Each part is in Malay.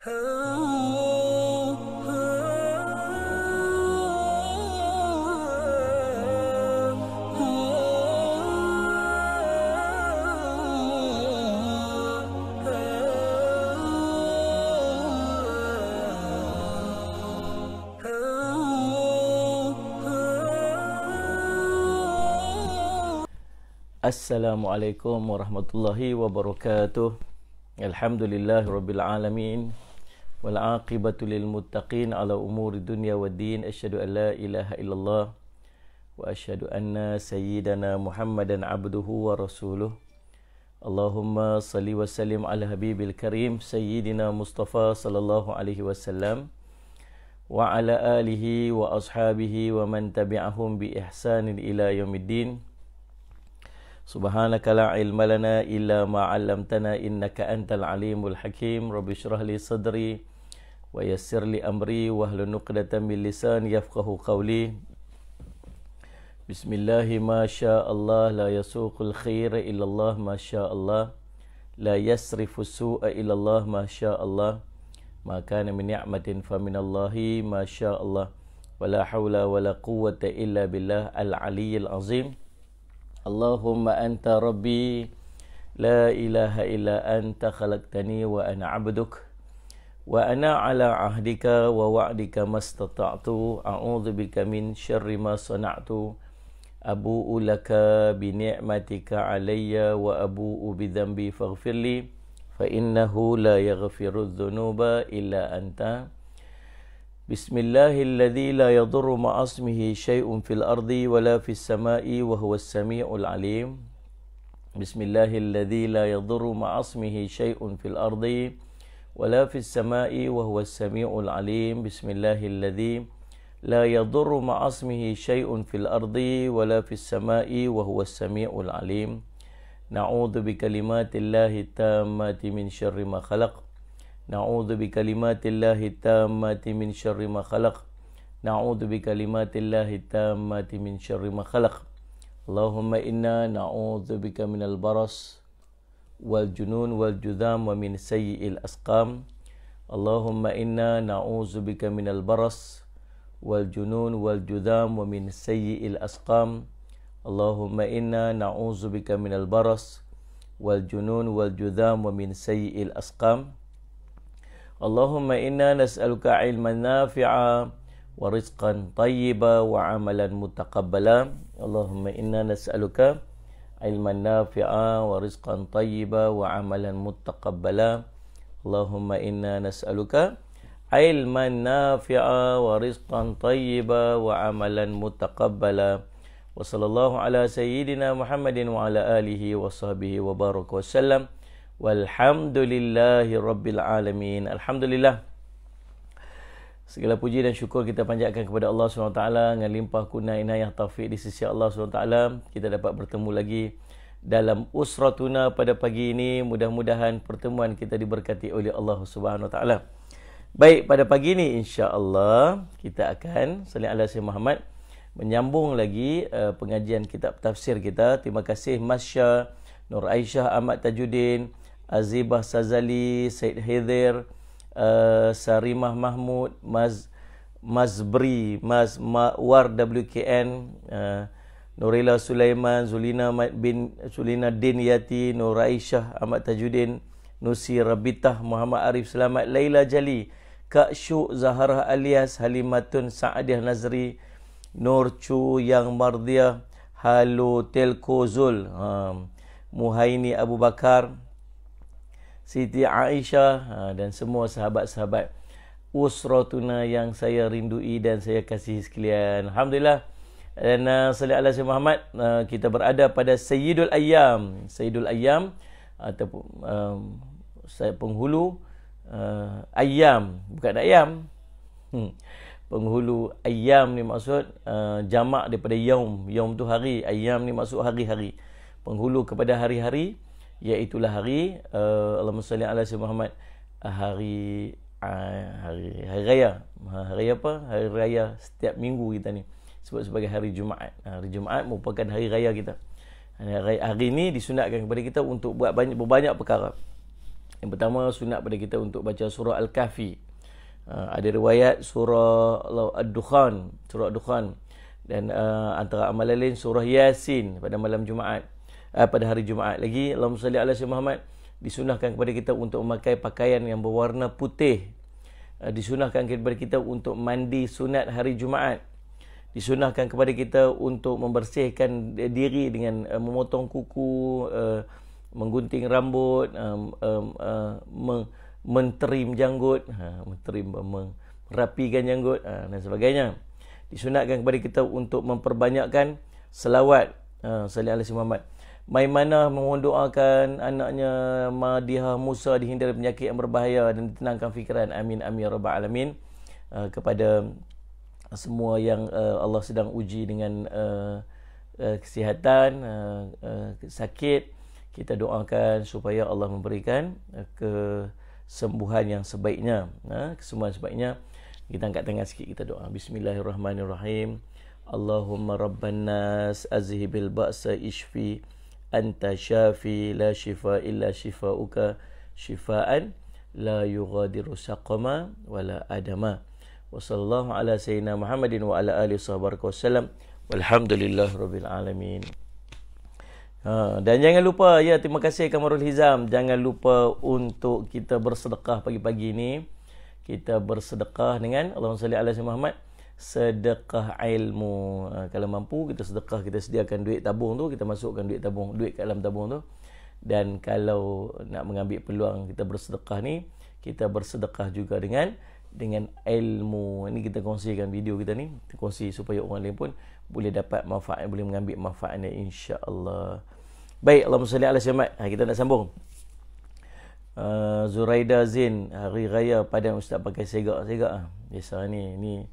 Assalamualaikum warahmatullahi wabarakatuh. Alhamdulillahirabbil alamin wal aqibatu lil muttaqin ala umuri dunya waddin. Asyhadu an la ilaha illallah wa asyhadu anna sayyidana Muhammadan abduhu wa rasuluh. Allahumma salli wa sallim ala habibil karim sayyidina Mustafa sallallahu alaihi wasallam wa ala alihi wa ashabihi wa man tabi'ahum bi ihsanin ila yaumiddin. Subhanaka la ilma lana illa ma 'allamtana innaka antal alimul hakim. Rabbi shrah li sadri wa yassir li amri wahlul 'uqdatam min lisani yafqahu qawli. Bismillah ma syaa Allah la yasuqul khaira illa Allah ma syaa Allah la yasrifu su'a illa Allah ma syaa Allah ma kana min ni'matin fa minallahi ma syaa Allah wala haula wala quwwata illa billah al-aliyyil azim. Allahumma anta rabbi la ilaha illa anta khalaqtani wa ana 'abduk wa ana 'ala 'ahdika wa wa'dika mastata'tu a'udzu bika min syarri ma sana'tu abu'u laka bi ni'matika 'alayya wa abu'u bi dhanbi faghfirli fa innahu la yaghfiru dzunuba illa anta. Bismillahilladzi la yadurru ma'asmihi syai'un fil ardi wala fis sama'i wa huwas sami'ul 'alim. Bismillahilladzi la yadurru ma'asmihi syai'un fil ardi wala fis sama'i wa huwas sami'ul 'alim. Bismillahilladzi la yadurru ma'asmihi syai'un fil ardi wala fis sama'i wa huwas sami'ul 'alim. Na'udzu bikalimatillahi tammati min syarri ma khalaq. Na'udzu bikalimatillahi tammati min syarri ma khalaq. Na'udzu bikalimatillahi tammati min syarri ma khalaq. Allahumma inna na'udzu bika minal baras wal junun wal judham wa min sayyi'il asqam. Allahumma inna na'udzu bika minal baras wal junun wal judham wa min sayyi'il asqam. Allahumma inna na'udzu bika minal baras wal junun wal judham wa min sayyi'il asqam. Allahumma inna nas'aluka ilman nafi'a wa rizqan tayyiba wa amalan mutaqabbala. Allahumma inna nas'aluka ilman nafi'a wa rizqan tayyiba wa amalan mutaqabbala. Allahumma inna nas'aluka ilman nafi'a wa rizqan tayyiba wa amalan mutaqabbala. Wa sallallahu ala sayyidina Muhammadin wa ala alihi wa sahbihi wa baraka wa sallam. Walhamdulillahi rabbil alamin. Alhamdulillah, segala puji dan syukur kita panjatkan kepada Allah SWT dengan limpah kurnia inayah taufik di sisi Allah SWT. Kita dapat bertemu lagi dalam usratuna pada pagi ini. Mudah-mudahan pertemuan kita diberkati oleh Allah SWT. Baik, pada pagi ini insya-Allah kita akan salli ala Sayyidina Muhammad, menyambung lagi pengajian kitab tafsir kita. Terima kasih Masya, Nur Aisyah, Ahmad Tajuddin, Azibah Sazali, Said Hidir, Sarimah Mahmud, Mazbri, Mawar WKN, Nurila Sulaiman, Zulina Din Yati, Nur Aisyah, Ahmad Tajuddin, Nusi Rabitah, Muhammad Arif Selamat, Laila Jali, Kak Syuk, Zahara Alias, Halimatun Sa'adiah Nazri, Nur Chu Yang Mardiah, Halo Telko Zul, Muhaini Abu Bakar, Siti Aisyah, dan semua sahabat-sahabat usratuna yang saya rindui dan saya kasihi sekalian. Alhamdulillah. Dan salli ala Sayyidina Muhammad, kita berada pada Sayyidul Ayyam. Sayyidul Ayyam ataupun saya penghulu Ayyam, bukan ayam. Penghulu Ayyam ni maksud jamak daripada yaum. Yaum tu hari, Ayyam ni maksud hari-hari. Penghulu kepada hari-hari, iaitulah hari Allahumma salli ala Sayyidina Muhammad, hari raya. Hari raya apa? Hari raya setiap minggu kita ni sebut sebagai hari Jumaat. Hari Jumaat merupakan hari raya kita. Hari ini disunatkan kepada kita untuk buat berbanyak perkara. Yang pertama, sunat pada kita untuk baca surah Al-Kahfi. Ada riwayat surah Ad-Dukhan, surah Ad-Dukhan. Dan antara amalan lain surah Yasin pada malam Jumaat, pada hari Jumaat. Lagi, Allahumma salli ala sayyidina Muhammad, disunahkan kepada kita untuk memakai pakaian yang berwarna putih. Disunahkan kepada kita untuk mandi sunat hari Jumaat. Disunahkan kepada kita untuk membersihkan diri dengan memotong kuku, menggunting rambut, menterim janggut, merapikan janggut dan sebagainya. Disunatkan kepada kita untuk memperbanyakkan selawat sallallahu alaihi Muhammad. Maimanah mendoakan anaknya Madihah Musa dihindari penyakit yang berbahaya dan ditenangkan fikiran. Amin amin ya rabbal alamin. Kepada semua yang Allah sedang uji dengan kesihatan, sakit, kita doakan supaya Allah memberikan kesembuhan yang sebaiknya. Kesembuhan sebaiknya. Kita angkat tangan sikit, kita doa. Bismillahirrahmanirrahim. Allahumma rabban nas azhibil ba'sa ishfi anta syafi la shifa illa shifauka shifaan la yughadiru saqama wala adama. Wa sallallahu ala sayyidina Muhammadin wa ala alihi wasallam. Walhamdulillahirabbil alamin. Dan jangan lupa, ya, terima kasih Kamarul Hizam. Jangan lupa untuk kita bersedekah pagi-pagi ni. Kita bersedekah dengan Allahumma salli ala sayyidina Muhammad, sedekah ilmu. Kalau mampu kita sedekah, kita sediakan duit tabung tu, kita masukkan duit tabung, duit kat dalam tabung tu. Dan kalau nak mengambil peluang kita bersedekah ni, kita bersedekah juga dengan ilmu. Ini kita kongsikan video kita ni, kita kongsi supaya orang lain pun boleh dapat manfaat, boleh mengambil manfaatnya, insya-Allah. Baik, Allahumma salli ala sayyidina Muhammad. Kita nak sambung. Zuraida Zain, hari raya Padang Ustaz pakai segak-segak. Biasa ni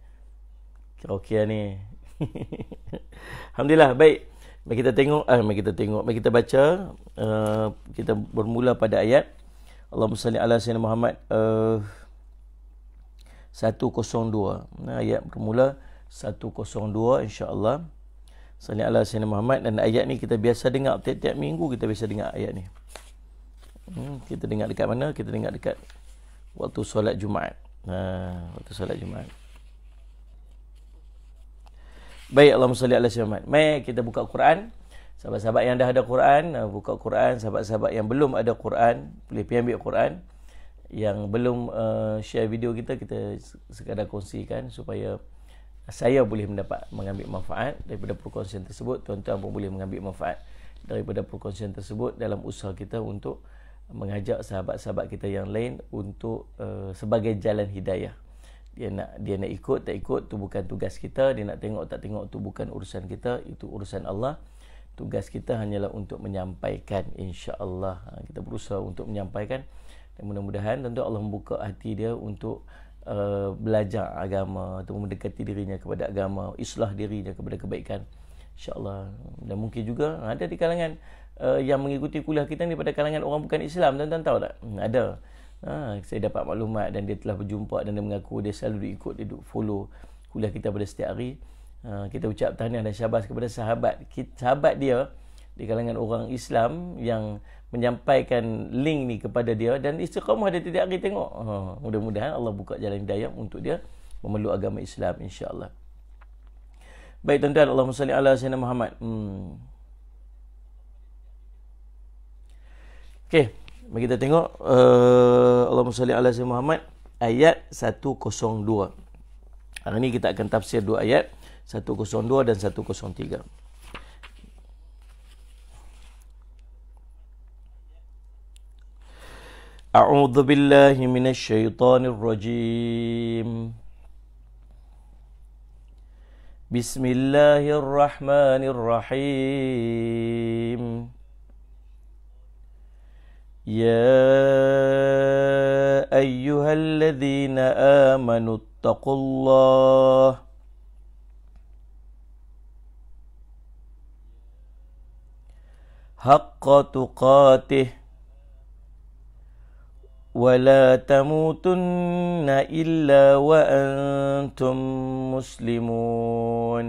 kira-kira ni. Alhamdulillah. Baik, mari kita baca. Kita bermula pada ayat Allahumma salli ala sayyidina Muhammad 102. Ayat bermula 102, insya-Allah. Salli ala sayyidina Muhammad. Dan ayat ni kita biasa dengar tiap-tiap minggu, kita biasa dengar ayat ni. Kita dengar dekat mana? Kita dengar dekat waktu solat Jumaat. Waktu solat Jumaat. Baik, Allahumma salli ala sayyidina Muhammad. Mari kita buka Quran. Sahabat-sahabat yang dah ada Quran, buka Quran. Sahabat-sahabat yang belum ada Quran, boleh pergi ambil Quran. Yang belum share video kita sekadar kongsikan supaya saya boleh mengambil manfaat daripada perkongsian tersebut. Tuan-tuan pun boleh mengambil manfaat daripada perkongsian tersebut dalam usaha kita untuk mengajak sahabat-sahabat kita yang lain untuk sebagai jalan hidayah. Dia nak ikut tak ikut tu bukan tugas kita, dia nak tengok tak tengok tu bukan urusan kita, itu urusan Allah. Tugas kita hanyalah untuk menyampaikan, insya-Allah. Kita berusaha untuk menyampaikan dan mudah-mudahan tentu Allah membuka hati dia untuk belajar agama atau mendekati dirinya kepada agama, islah dirinya kepada kebaikan, insya-Allah. Dan mungkin juga ada di kalangan yang mengikuti kuliah kita ni pada kalangan orang bukan Islam, tuan-tuan tahu tak? Ada. Saya dapat maklumat dan dia telah berjumpa dan dia mengaku dia selalu ikut, dia follow kuliah kita pada setiap hari. Kita ucap tahniah dan syabas kepada sahabat dia di kalangan orang Islam yang menyampaikan link ni kepada dia dan istiqamah dia tiap hari tengok. Mudah-mudahan Allah buka jalan hidayah untuk dia memeluk agama Islam, insya-Allah. Baik tuan-tuan, Allahumma salli ala sayyidina Muhammad. Okey, mari kita tengok Allahumma salli ala sayyidina Muhammad ayat 102. Hari ini kita akan tafsir dua ayat, 102 dan 103. A'udzu billahi minasy syaithanir rajim. Bismillahirrahmanirrahim. Ya ayyuhalladzina amanu ittaqullaha haqqa tuqatih ولا تموتن إلا وأنتم مسلمون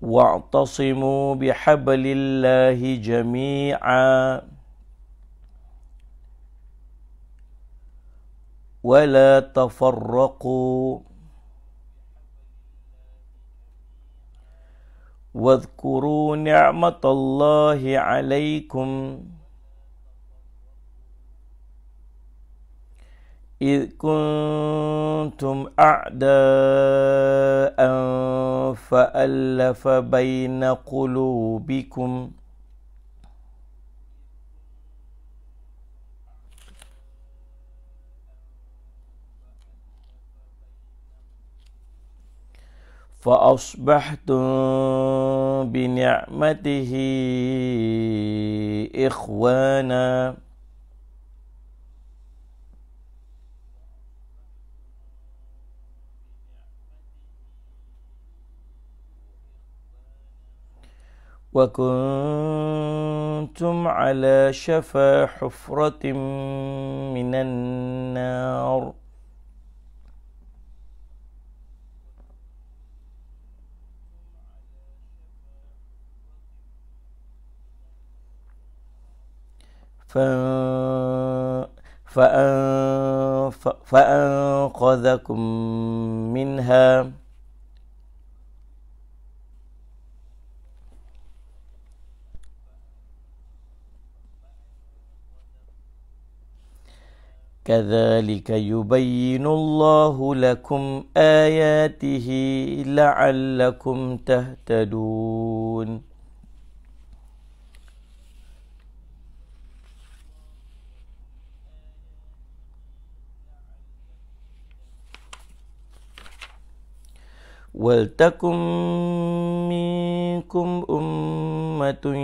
wa'tasimu bihablillahi jami'a wa la tafarraqu wadhkuru ni'matallahi 'alaikum إذ كنتم أعداء فألف بين قلوبكم فأصبحتم بنعمته إخوانا وكنتم على شفا حفرة من النار فأنقذكم منها كذلك يبين الله لكم آياته لعلكم تهتدون ولتكن منكم أمة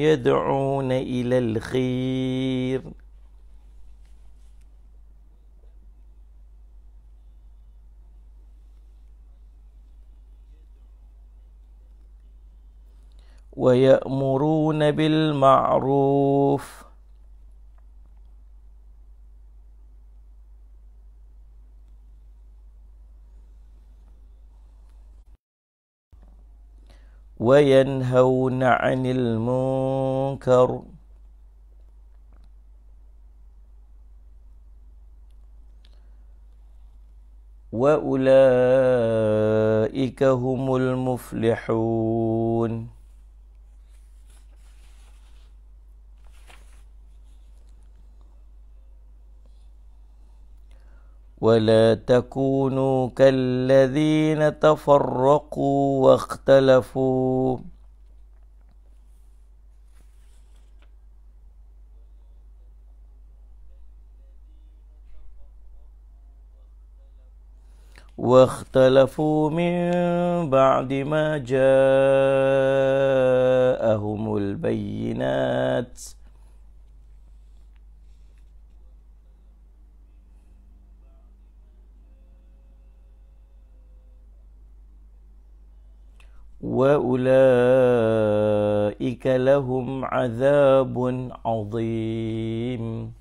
يدعون إلى الخير ويأمرون بالمعروف وينهون عن المنكر وأولئك هم المفلحون ولا تكونوا كالذين تفرقوا واختلفوا من بعد ما جاءهم البينات وأولئك لهم عذاب عظيم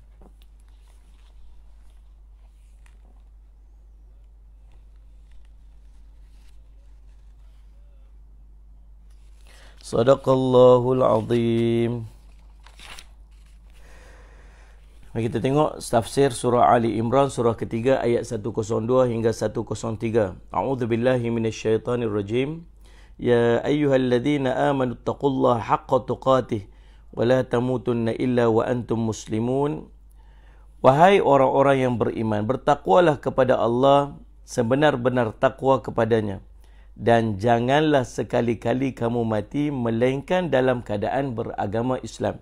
Sadaqallahul Azim. Mari kita tengok tafsir surah Ali Imran surah ketiga ayat 102 hingga 103. A'udzubillahi minasyaitonirrajim. Ya ayyuhalladzina amanu taqullaha haqqa tuqatih wa la tamutunna illa wa antum muslimun. Wahai orang-orang yang beriman, bertakwalah kepada Allah sebenar-benar takwa kepadanya, dan janganlah sekali-kali kamu mati melainkan dalam keadaan beragama Islam.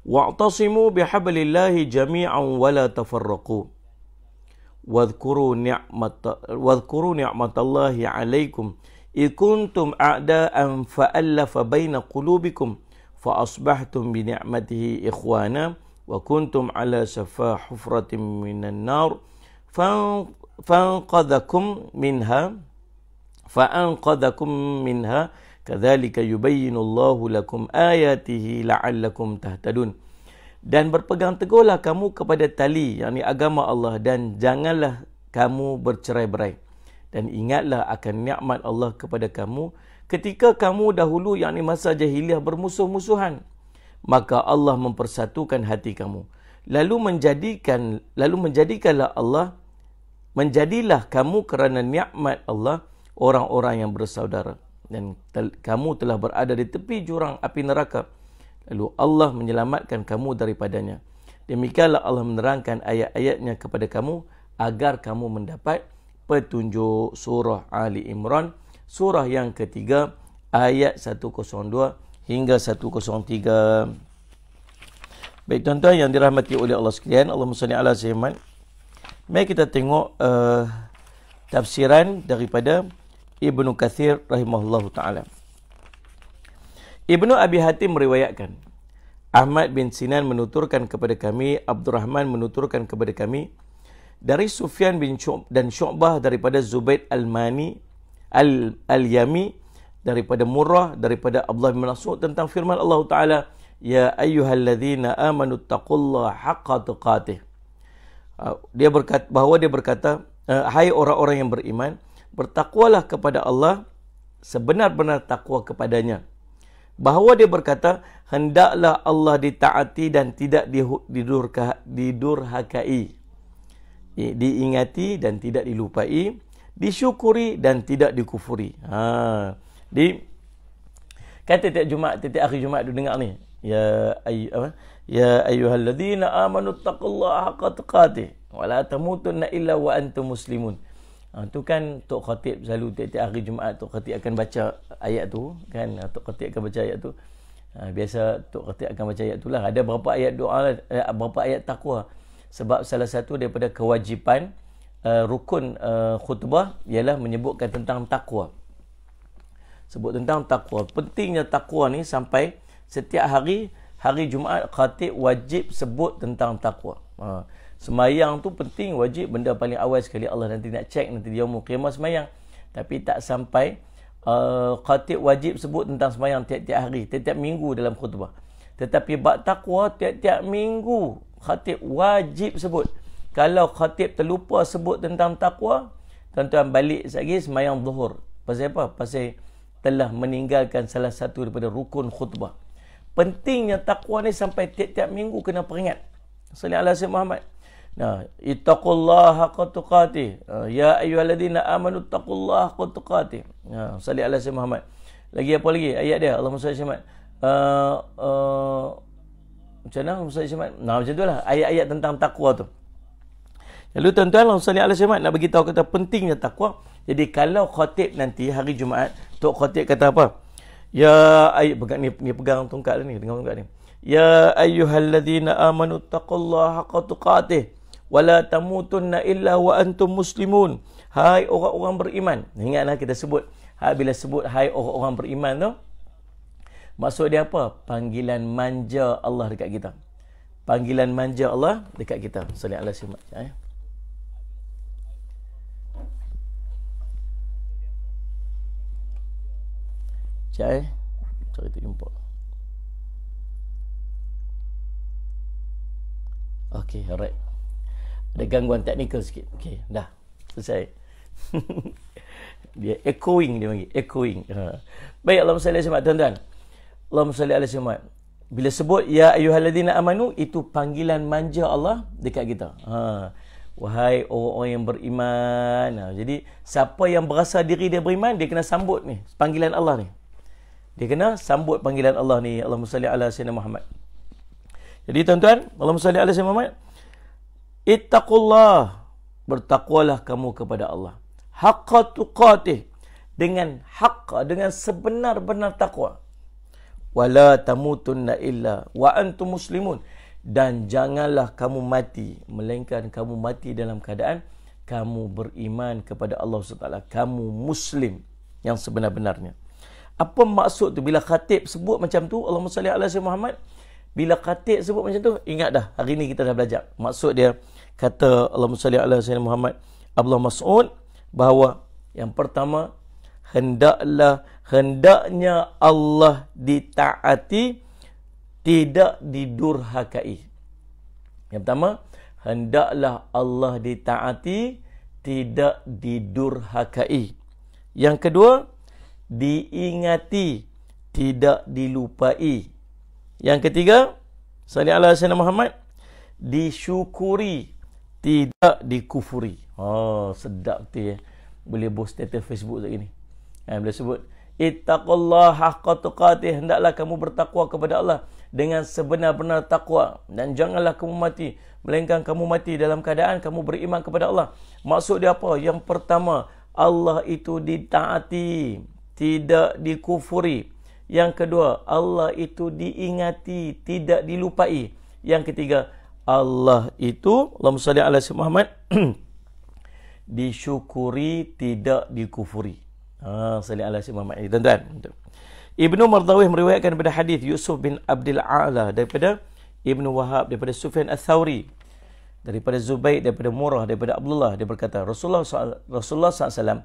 Wa'tasimu bihablillahi jami'an wa la tafarraqu. Wadhkuru ni'matallahi 'alaikum id kuntum a'da'an fa'alafa baina qulubikum fa asbahtum bi ni'matihi ikhwana wa kuntum 'ala shafa hufratin minan nar fanqadhakum minha kadzalika yubayyinullahu lakum ayatihi la'allakum tahtadun. Dan berpegang teguhlah kamu kepada tali, yakni agama Allah, dan janganlah kamu bercerai-berai, dan ingatlah akan nikmat Allah kepada kamu, ketika kamu dahulu yakni masa jahiliah bermusuh-musuhan, maka Allah mempersatukan hati kamu. Menjadilah kamu kerana nikmat Allah orang-orang yang bersaudara, dan kamu telah berada di tepi jurang api neraka, lalu Allah menyelamatkan kamu daripadanya. Demikianlah Allah menerangkan ayat-ayatnya kepada kamu agar kamu mendapat petunjuk. Surah Ali Imran, surah yang ketiga, ayat 102 hingga 103. Baik tuan-tuan yang dirahmati oleh Allah sekalian, Allahumma salli ala sayyidina. Mari kita tengok tafsiran daripada Ibnu Katsir rahimahullahu taala. Ibnu Abi Hatim meriwayatkan, Ahmad bin Sinan menuturkan kepada kami, Abdurrahman menuturkan kepada kami dari Sufyan bin dan Syu'bah daripada Zubaid al-Yami daripada Murrah daripada Abdullah bin Mas'ud tentang firman Allah Taala, ya ayyuhalladzina amanu taqullaha haqqa tuqatih. Dia berkata, hai orang-orang yang beriman, bertakwalah kepada Allah sebenar-benar takwa kepadanya. Bahawa dia berkata, hendaklah Allah ditaati dan tidak didurhakai, diingati dan tidak dilupai, disyukuri dan tidak dikufuri. Kata tiap Jumaat, tiap hari Jumaat tu dengar ni, ya ayyuhalladzina amanu taqullaha haqqa tuqatih wa la tamutunna illa wa antum muslimun. Tu kan Tok Khatib selalu tiap-tiap hari Jumaat Tok Khatib akan baca ayat tu kan. Tok Khatib akan baca ayat tu. Biasa Tok Khatib akan baca ayat tu lah. Ada berapa ayat doa, berapa ayat takwa. Sebab salah satu daripada kewajipan rukun khutbah ialah menyebutkan tentang takwa. Sebut tentang takwa. Pentingnya takwa ni sampai setiap hari Jumaat Khatib wajib sebut tentang takwa. Semayang tu penting, wajib, benda paling awal sekali Allah nanti nak cek, nanti dia yaumul qiyamah semayang. Tapi tak sampai Khatib wajib sebut tentang semayang tiap-tiap hari, tiap-tiap minggu dalam khutbah. Tetapi bab takwa tiap-tiap minggu Khatib wajib sebut. Kalau Khatib terlupa sebut tentang takwa, tuan-tuan balik lagi semayang zuhur. Pasal apa? Pasal telah meninggalkan salah satu daripada rukun khutbah. Pentingnya takwa ni sampai tiap-tiap minggu kena peringat. Sallallahu alaihi wasallam Muhammad. Nah, ittaqullaha haqqa tuqatih. Ya ayyuhalladzina amanu taqullaha haqqa tuqatih. Sallallahu alaihi wasallam Muhammad. Lagi apa lagi ayat dia? Allahumma salli Muhammad. Macam mana Allahumma salli Muhammad? Nah, macam itulah ayat-ayat tentang takwa tu. Lalu tuan-tuan, Allahumma salli alaihi wasallam nak bagi tahu kata pentingnya takwa. Jadi kalau khatib nanti hari Jumaat, Tok Khatib kata apa? Ya ni pegang tongkat ni, dengar tongkat ni. Ya ayyuhalladzina amanu taqullaha haqqa tuqatih wa la tamutunna illa wa antum muslimun. Hai orang-orang beriman. Ingatlah kita sebut, bila sebut hai orang-orang beriman tu, maksud dia apa? Panggilan manja Allah dekat kita. Panggilan manja Allah dekat kita. Sallallahu alaihi wasallam. Cari tu jumpa. Okey, alright. Ada gangguan teknikal sikit. Okey, dah. Selesai. Dia echoing, dia panggil. Echoing. Baik, Allahumma salli alaihi wasallam, tuan-tuan. Allahumma salli alaihi wasallam. Bila sebut ya ayyuhalladzina amanu, itu panggilan manja Allah dekat kita. Wahai orang-orang yang beriman. Jadi siapa yang berasa diri dia beriman, dia kena sambut ni panggilan Allah ni. Dia kena sambut panggilan Allah ni. Allahumma salli ala sayyidina Muhammad. Jadi tuan-tuan, Allahumma salli ala sayyidina Muhammad. Ittaqullah, bertakwalah kamu kepada Allah. Haqqa tuqatih, dengan haqqa, dengan sebenar-benar takwa. Wala tamutunna illa wa antum muslimun, dan janganlah kamu mati melainkan kamu mati dalam keadaan kamu beriman kepada Allah SWT. Kamu muslim yang sebenar-benarnya. Apa maksud tu bila khatib sebut macam tu? Allahumma salli ala sayyidina Muhammad. Bila khatib sebut macam tu, ingat dah, hari ni kita dah belajar. Maksud dia, kata Allahumma salli ala sayyidina Muhammad, Abdullah Mas'ud, bahawa yang pertama, hendaknya Allah ditaati, tidak didurhakai. Yang pertama, hendaklah Allah ditaati, tidak didurhakai. Yang kedua, diingati, tidak dilupai. Yang ketiga, salli ala sayyidina Muhammad, disyukuri, tidak dikufuri. Oh, sedap tu ya. Boleh post status Facebook sekali ni. Boleh sebut, ittaqullaha haqqa tuqatih, hendaklah kamu bertakwa kepada Allah dengan sebenar-benar takwa, dan janganlah kamu mati melainkan kamu mati dalam keadaan kamu beriman kepada Allah. Maksud dia apa? Yang pertama, Allah itu ditaati, tidak dikufuri. Yang kedua, Allah itu diingati, tidak dilupai. Yang ketiga, Allah itu, Allahumma salli ala sayyidina Muhammad, disyukuri, tidak dikufuri. Salli ala sayyidina Muhammad. Tuan-tuan, Ibnu Mardawih meriwayatkan daripada hadis Yusuf bin Abdul A'la, daripada Ibnu Wahab, daripada Sufyan Ats-Tsauri, daripada Zubaid, daripada Murrah, daripada Abdullah, dia berkata, Rasulullah SAW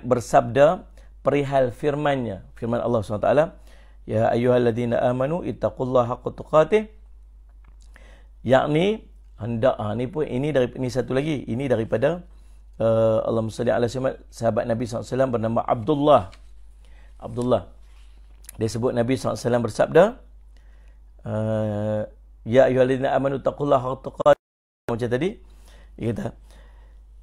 bersabda perihal firman Allah SWT, ya ayyuhalladzina amanu ittaqullaha haqqa tuqatih, yakni hendak, ini satu lagi, ini daripada Allahumma salli ala sahabat Nabi SAW bernama Abdullah. Dia sebut Nabi SAW bersabda, ya ayyuhalladzina amanu ittaqullaha haqqa tuqatih, macam tadi dia kata,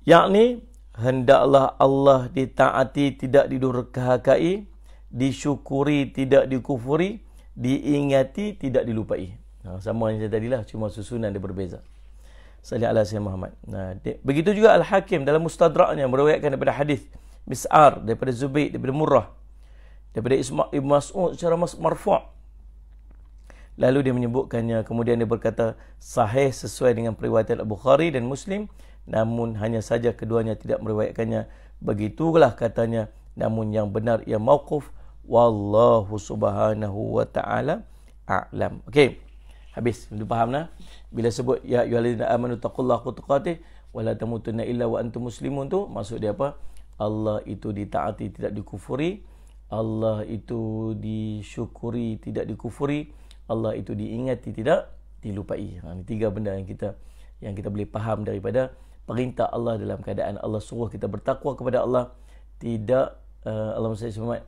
yakni hendaklah Allah ditaati, tidak didurhakai, disyukuri, tidak dikufuri, diingati, tidak dilupai. Sama macam tadilah, cuma susunan dia berbeza. Salli ala sayyidina Muhammad. Begitu juga Al-Hakim dalam Mustadraknya meriwayatkan daripada hadis Mis'ar, daripada Zubaid, daripada Murrah, daripada Ibn Mas'ud secara marfu'. Lalu dia menyebutkannya, kemudian dia berkata sahih sesuai dengan periwayatan Al-Bukhari dan Muslim, namun hanya saja keduanya tidak meriwayatkannya. Begitulah katanya, namun yang benar ia mauquf, wallahu subhanahu wa ta'ala a'lam. Okey, habis. Sudah faham dah? Bila sebut ya ayyuhallazina amanu taqullaha haqqa tuqatih wa la tamutunna illa wa antum muslimun, tu maksud dia apa? Allah itu ditaati, tidak dikufuri. Allah itu disyukuri, tidak dikufuri. Allah itu diingati, tidak dilupai. Ini tiga benda yang kita boleh faham daripada perintah Allah dalam keadaan Allah suruh kita bertakwa kepada Allah, tidak Allahumma salli ala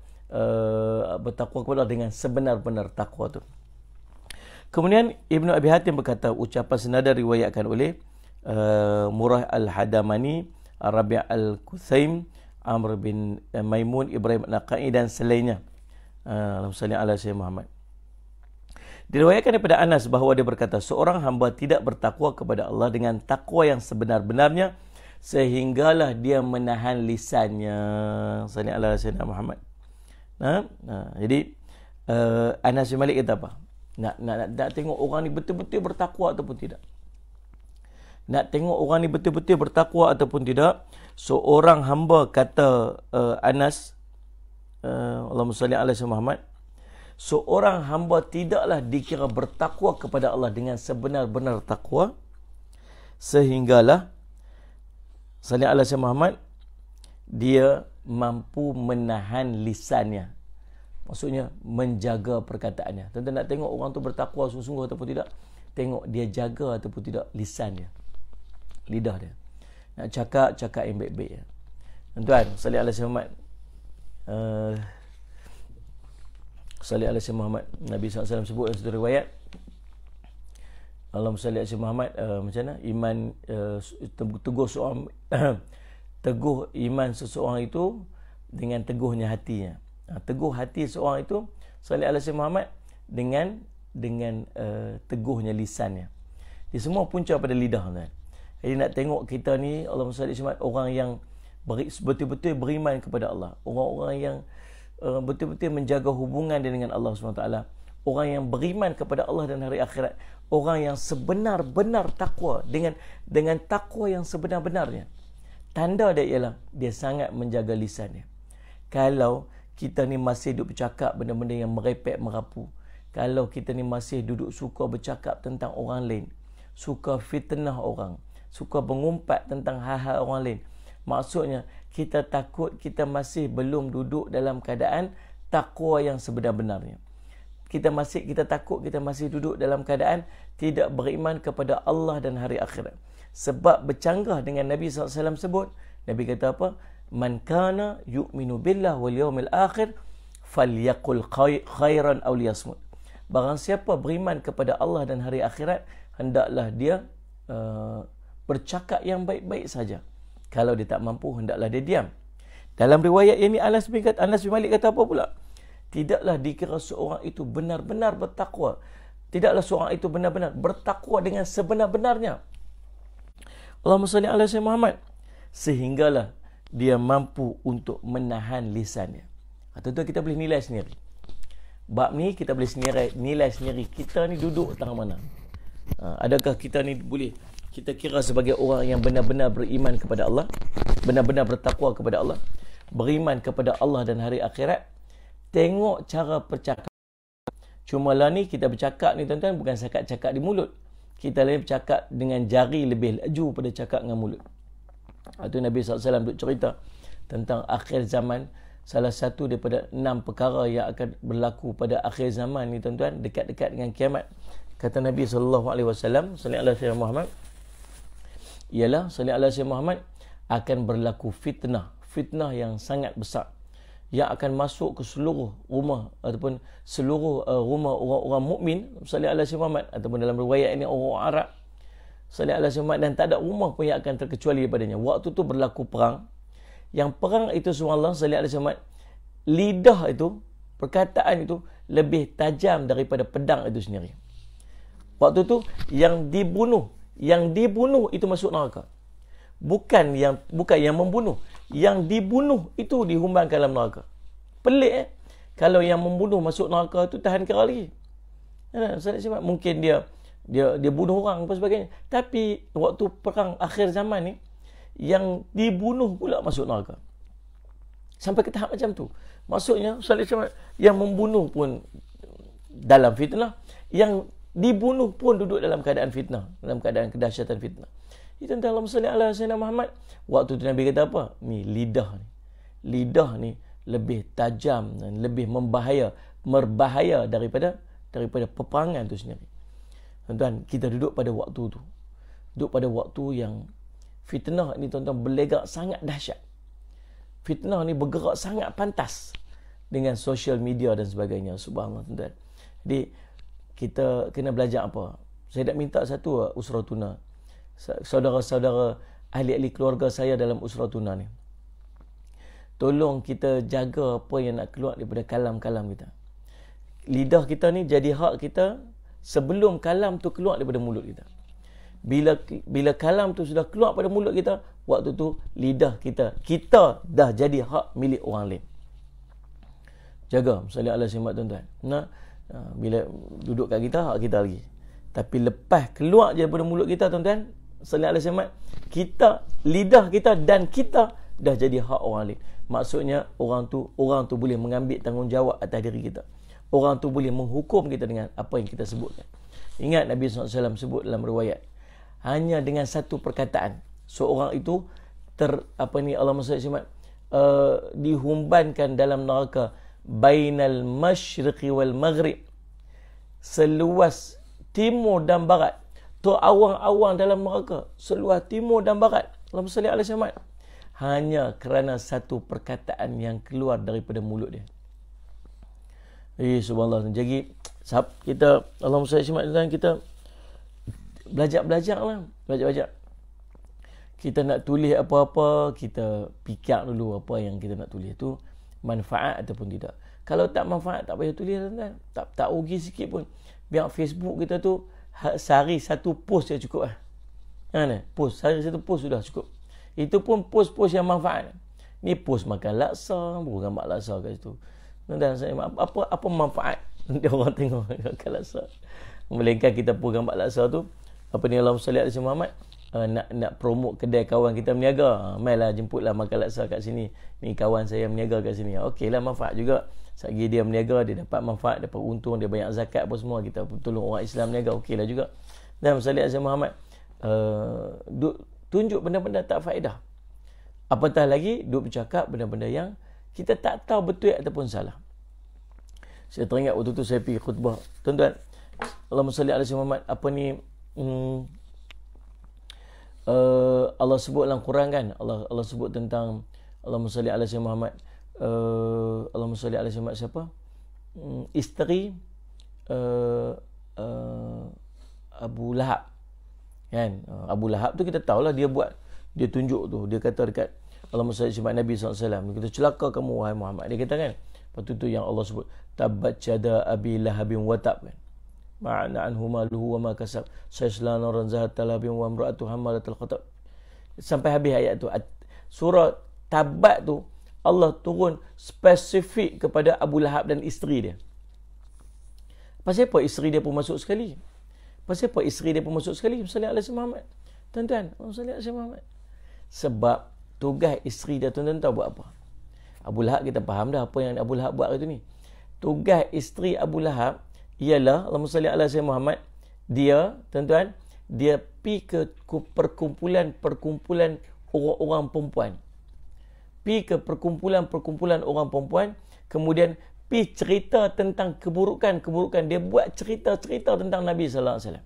bertakwa kepada Allah dengan sebenar-benar takwa tu. Kemudian Ibnu Abi Hatim berkata, ucapan senada riwayatkan oleh Murrah Al-Hadamani, Rabi' Al-Kuthaim, Amr bin Maimun, Ibrahim An-Naqai dan selainnya. Allahumma salli ala sayyidina Muhammad. Diriwayatkan daripada Anas bahawa dia berkata, seorang hamba tidak bertakwa kepada Allah dengan takwa yang sebenar-benarnya sehinggalah dia menahan lisannya. Salli ala sayyidina Muhammad. Jadi Anas bin Malik kata apa? Nak tengok orang ni betul-betul bertakwa ataupun tidak. Nak tengok orang ni betul-betul bertakwa ataupun tidak. Seorang hamba, kata Anas, Allahumma salli ala sayyidina Muhammad, seorang hamba tidaklah dikira bertakwa kepada Allah dengan sebenar-benar takwa sehinggalah, salli ala sayyidina Muhammad, dia mampu menahan lisannya. Maksudnya menjaga perkataannya. Tuan-tuan nak tengok orang tu bertakwa sungguh-sungguh ataupun tidak, tengok dia jaga ataupun tidak lisannya, lidah dia. Nak cakap yang baik-baik. Tuan-tuan, salli ala sayyidina Muhammad. Salli ala sayyidina Muhammad. Nabi SAW sebut dalam satu riwayat, Allahumma salli ala sayyidina Muhammad, macam mana? Iman, teguh seorang teguh iman seseorang itu dengan teguhnya hatinya. Teguh hati seorang itu, salli ala sayyidina Muhammad, dengan teguhnya lisannya. Dia semua punca pada lidah, kan? Jadi nak tengok kita ni, Allahumma salli ala Muhammad, orang yang betul-betul beriman kepada Allah, orang-orang yang betul-betul menjaga hubungan dengan Allah SWT, orang yang beriman kepada Allah dan hari akhirat, orang yang sebenar-benar takwa, dengan takwa yang sebenar-benarnya. Tanda dia ialah dia sangat menjaga lisannya. Kalau kita ni masih duduk bercakap benda-benda yang merepek merapu, kalau kita ni masih duduk suka bercakap tentang orang lain, suka fitnah orang, suka mengumpat tentang hal-hal orang lain, maksudnya kita takut kita masih belum duduk dalam keadaan takwa yang sebenar-benarnya. Kita takut kita masih duduk dalam keadaan tidak beriman kepada Allah dan hari akhirat. Sebab bercanggah dengan Nabi SAW sebut, Nabi kata apa? man kana yu'minu billah wal yawmil akhir falyaqul khairan aw liyasmut. Barang siapa beriman kepada Allah dan hari akhirat, hendaklah dia bercakap yang baik-baik saja. Kalau dia tak mampu, hendaklah dia diam. Dalam riwayat ini Anas bin Malik kata apa pula? Tidaklah dikira seorang itu benar-benar bertakwa. Tidaklah seorang itu benar-benar bertakwa dengan sebenar-benarnya. Allahumma salli ala sayyidina Muhammad. Sehinggalah dia mampu untuk menahan lisannya. Tentu kita boleh nilai sendiri. Bab ni kita boleh nilai sendiri. Kita ni duduk tengah mana? Adakah kita ni boleh kita kira sebagai orang yang benar-benar beriman kepada Allah, benar-benar bertakwa kepada Allah, beriman kepada Allah dan hari akhirat? Tengok cara percakapan. Cuma lah ni kita bercakap ni tuan-tuan bukan cakap di mulut. Kita lebih bercakap dengan jari lebih laju pada cakap dengan mulut. Itu Nabi SAW duk cerita tentang akhir zaman. Salah satu daripada 6 perkara yang akan berlaku pada akhir zaman ni tuan-tuan, dekat-dekat dengan kiamat. Kata Nabi SAW, sallallahu alaihi wasallam, ialah sallallahu alaihi wasallam Muhammad, akan berlaku fitnah yang sangat besar, yang akan masuk ke seluruh rumah ataupun seluruh rumah orang-orang mukmin sallallahu alaihi wasallam Muhammad, ataupun dalam riwayat ini orang Arab sallallahu alaihi wasallam, dan tak ada rumah pun yang akan terkecuali daripadanya. Waktu tu berlaku perang. Yang perang itu subhanallah sallallahu alaihi wasallam, lidah itu, perkataan itu lebih tajam daripada pedang itu sendiri. Waktu tu yang dibunuh itu masuk neraka. Bukan yang membunuh. Yang dibunuh itu dihumbankan dalam neraka. Pelik Kalau yang membunuh masuk neraka tu tahan kira lagi. Mungkin dia bunuh orang apa sebagainya. Tapi waktu perang akhir zaman ni, yang dibunuh pula masuk neraka. Sampai ke tahap macam tu. Maksudnya yang membunuh pun dalam fitnah, yang dibunuh pun duduk dalam keadaan fitnah, dalam keadaan kedahsyatan fitnah. Itu tentang Allahumma salli ala sayyidina Muhammad. Waktu tu Nabi kata apa? Ni lidah ni lebih tajam dan lebih berbahaya daripada peperangan tu sendiri. Tuan-tuan, kita duduk pada waktu tu. Duduk pada waktu yang fitnah ni tuan-tuan berlegak sangat dahsyat. Fitnah ni bergerak sangat pantas dengan social media dan sebagainya. Subhanallah tuan-tuan. Jadi kita kena belajar apa? Saya nak minta satu usratuna. Saudara-saudara ahli-ahli keluarga saya dalam usratuna ni, tolong kita jaga apa yang nak keluar daripada kalam-kalam kita. Lidah kita ni jadi hak kita sebelum kalam tu keluar daripada mulut kita. Bila kalam tu sudah keluar pada mulut kita, waktu tu lidah kita dah jadi hak milik orang lain. Jaga sallallahu alaihi wasallam tuan-tuan. Bila duduk kat kita, hak kita lagi. Tapi lepas keluar je daripada mulut kita tuan-tuan, sallallahu alaihi wasallam, lidah kita dan kita dah jadi hak orang lain. Maksudnya orang tu boleh mengambil tanggungjawab atas diri kita. Orang tu boleh menghukum kita dengan apa yang kita sebutkan. Ingat Nabi SAW sebut dalam riwayat, hanya dengan satu perkataan seorang itu Allahumma salli alaihi dihumbankan dalam neraka bainal masyriqi wal maghrib, seluas timur dan barat. Tu awang-awang dalam neraka, seluas timur dan barat. Allahumma salli alaihi wasallam, hanya kerana satu perkataan yang keluar daripada mulut dia. Subhanallah. Jadi kita Allahumma salli alaihi wasallam, kita belajar-belajarlah. Kita nak tulis apa-apa, kita fikir dulu apa yang kita nak tulis tu manfaat ataupun tidak. Kalau tak manfaat, tak payah tulis tuan-tuan. Tak rugi sikit pun. Biar Facebook kita tu sehari satu post je cukup lah. Sehari satu post sudah cukup. Itu pun post-post yang manfaat. Ni post makan laksa, bukan gambar laksa kat situ. Dan apa manfaat dia orang tengok makan laksa? Melainkan kita pun gambar laksa tu, apa ni, Allahumma salli alaihi Muhammad, nak promote kedai kawan kita berniaga. Mailah jemputlah makan laksa kat sini. Ni kawan saya berniaga kat sini. Okeylah, manfaat juga. Selagi dia berniaga, dia dapat manfaat, dapat untung, dia banyak zakat apa semua, kita tolong orang Islam berniaga, okeylah juga. Dan salli alaihi Muhammad, tunjuk benda-benda tak faedah. Apatah lagi duk bercakap benda-benda yang kita tak tahu betul ataupun salah. Saya teringat waktu tu saya pergi khutbah. Tuan-tuan, Allahumma salli alaihi Muhammad, Allah sebut dalam Quran kan, Allah sebut tentang Allahumma salli ala sayyidina Muhammad. Allahumma salli ala sayyidina Muhammad siapa? Isteri Abu Lahab. Kan? Abu Lahab tu kita tahulah dia tunjuk tu. Dia kata dekat Allahumma salli ala Nabi SAW. Kita celaka kamu wahai Muhammad. Dia kata kan. Lepas tu yang Allah sebut tabbat yada abi lahabin wa tab kan. Ma'ana anhu maluhu wa ma kasab. Sayasla naran zahata lahabin wa imra'atu hammalatal khatab. Sampai habis ayat tu. Surah Tabat tu Allah turun spesifik kepada Abu Lahab dan isteri dia. Pasal apa isteri dia pun masuk sekali? Pasal apa isteri dia pun masuk sekali? Sallallahu alaihi Muhammad. Tuan-tuan, sallallahu alaihi Muhammad. Sebab tugas isteri dia, tuan-tuan tahu buat apa? Abu Lahab kita faham dah apa yang Abu Lahab buat hari tu ni. Tugas isteri Abu Lahab ialah Allahumma salli ala sayyidina Muhammad. Dia, tuan-tuan, dia pergi ke perkumpulan orang-orang perempuan. Pergi ke perkumpulan orang perempuan, kemudian pergi cerita tentang keburukan-keburukan. Dia buat cerita-cerita tentang Nabi sallallahu alaihi wasallam.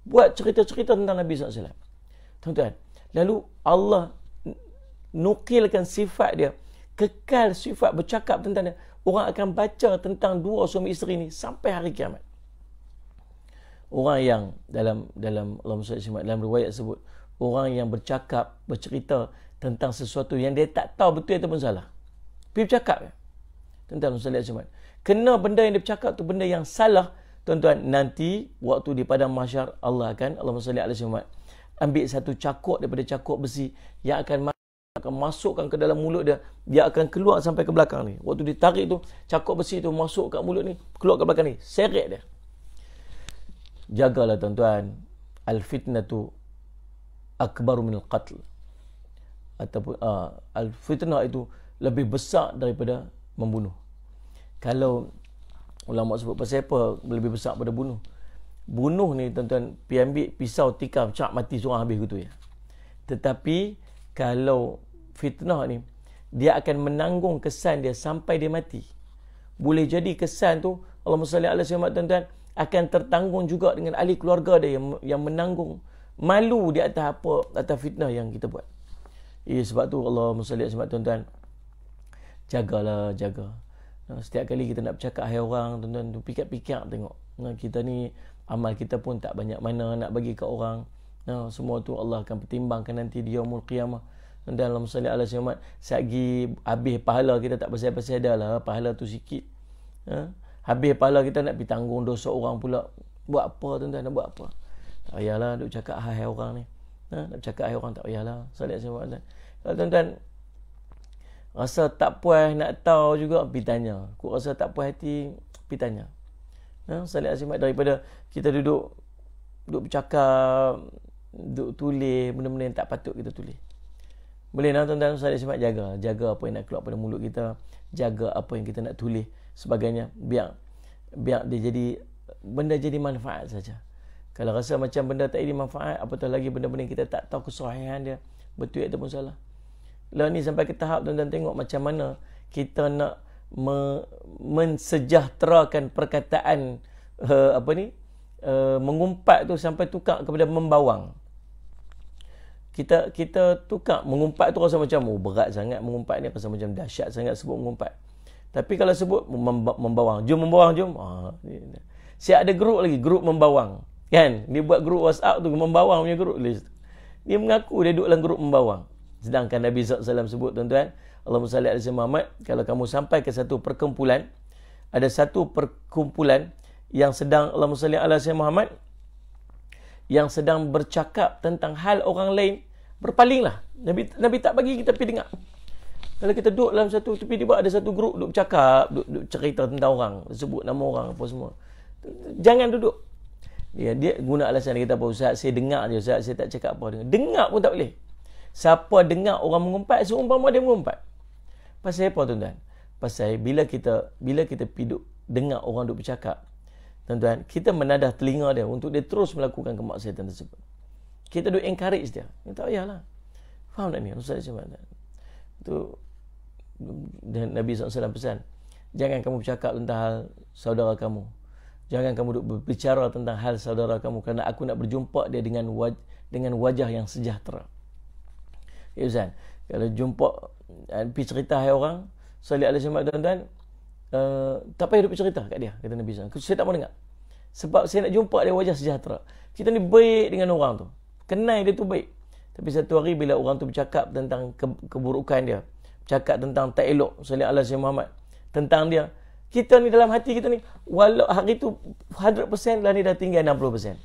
Buat cerita-cerita tentang Nabi sallallahu alaihi wasallam. Tuan-tuan, lalu Allah nukilkan sifat dia, kekal sifat bercakap tentang dia. Orang akan baca tentang dua suami isteri ni sampai hari kiamat. Orang yang dalam Allahumma salli alaihi dalam riwayat sebut, orang yang bercerita tentang sesuatu yang dia tak tahu betul ataupun salah. Pergi bercakap ya. Tuan-tuan sallallahu alaihi wasallam. Kena benda yang dia bercakap tu benda yang salah, tuan-tuan, nanti waktu di padang mahsyar Allah akan Allahumma salli alaihi wasallam ambil satu cakuk daripada cakuk besi yang akan masukkan ke dalam mulut dia. Dia akan keluar sampai ke belakang ni. Waktu ditarik tu, cakuk besi tu masuk kat mulut ni, keluar ke belakang ni, seret dia. Jagalah tuan-tuan, al-fitnatu akbaru minal qatl. Ataupun al-fitnah itu lebih besar daripada membunuh. Kalau ulama sebut pasal apa lebih besar daripada bunuh? Bunuh ni tuan-tuan, pergi ambil pisau tikam, cak mati seorang habis gitu ya. Tetapi kalau fitnah ni, dia akan menanggung kesan dia sampai dia mati. Boleh jadi kesan tu, Allahumma salli ala sayyidina tuan-tuan, akan tertanggung juga dengan ahli keluarga dia yang menanggung malu di atas fitnah yang kita buat. Sebab tu Allahumma salli ala sayyidina tuan-tuan, jaga. Setiap kali kita nak bercakap hai orang, tuan-tuan, fikir-fikir tengok. Kita ni amal kita pun tak banyak mana nak bagi ke orang. Semua tu Allah akan pertimbangkan nanti di yaumul qiyamah. Dan Allahumma salli ala sayyidina, sagi habis pahala kita tak pasal-pasal dah lah, pahala tu sikit. Habis pahala kita nak pergi tanggung dosa orang pula. Buat apa tuan-tuan, nak buat apa? Tak payahlah duk cakap hai orang ni. Nak cakap hai orang tak payahlah. Salli ala sayyidina. Kalau tuan-tuan rasa tak puas nak tahu juga, pergi tanya. Kau rasa tak puas hati, pergi tanya. Salli ala sayyidina, daripada kita duduk bercakap, duduk tulis benda-benda yang tak patut kita tulis. Boleh tuan-tuan, salli ala sayyidina, jaga apa yang nak keluar pada mulut kita, jaga apa yang kita nak tulis sebagainya, biar dia jadi benda jadi manfaat saja. Kalau rasa macam benda tak ada manfaat, apatah lagi benda-benda yang kita tak tahu kesahihan dia, betul ataupun salah. Lah ni sampai ke tahap tuan-tuan tengok macam mana kita nak mensejahterakan perkataan mengumpat tu sampai tukar kepada membawang. Kita tukar mengumpat tu rasa macam berat sangat, mengumpat ni rasa macam dahsyat sangat sebut mengumpat. Tapi kalau sebut membawang, jom membawang jom. Siap ada grup lagi, grup membawang. Kan? Dia buat grup WhatsApp tu, membawang punya grup list. Dia mengaku dia duduk dalam grup membawang. Sedangkan Nabi SAW sebut tuan-tuan, Allahumma salli ala sayyidina Muhammad, kalau kamu sampai ke satu perkumpulan, ada satu perkumpulan yang sedang Allahumma salli ala sayyidina Muhammad, yang sedang bercakap tentang hal orang lain, berpalinglah. Nabi tak bagi kita pergi dengar. Kalau kita duduk dalam satu tepi, tiba ada satu grup duduk bercakap, duduk cerita tentang orang, sebut nama orang apa semua. Jangan duduk. Dia guna alasan dia kata apa, Ustaz saya dengar je, Ustaz saya tak cakap apa. Dengar pun tak boleh. Siapa dengar orang mengumpat, seumpama dia mengumpat. Pasal apa tuan-tuan? Pasal bila kita pergi dengar orang duk bercakap, tuan-tuan, kita menadah telinga dia untuk dia terus melakukan kemaksiatan tersebut. Kita duk encourage dia. Tak payahlah. Faham tak ni? Ustaz macam mana? Itu dan Nabi SAW pesan, jangan kamu bercakap tentang hal saudara kamu. Jangan kamu duk berbicara tentang hal saudara kamu, kerana aku nak berjumpa dia dengan wajah yang sejahtera. Ya Ustaz, Kalau jumpa pergi cerita hai orang salih alaihi wasallam, tuan-tuan, tak payah duk cerita kat dia, kata Nabi SAW. Saya tak mau dengar. Sebab saya nak jumpa dia wajah sejahtera. Kita ni baik dengan orang tu, kenal dia tu baik. Tapi satu hari bila orang tu bercakap tentang keburukan dia, bercakap tentang tak elok salih alaihi wasallam Muhammad, tentang dia, kita ni dalam hati kita ni, walau hari tu 100% lah ni dah tinggal 60%.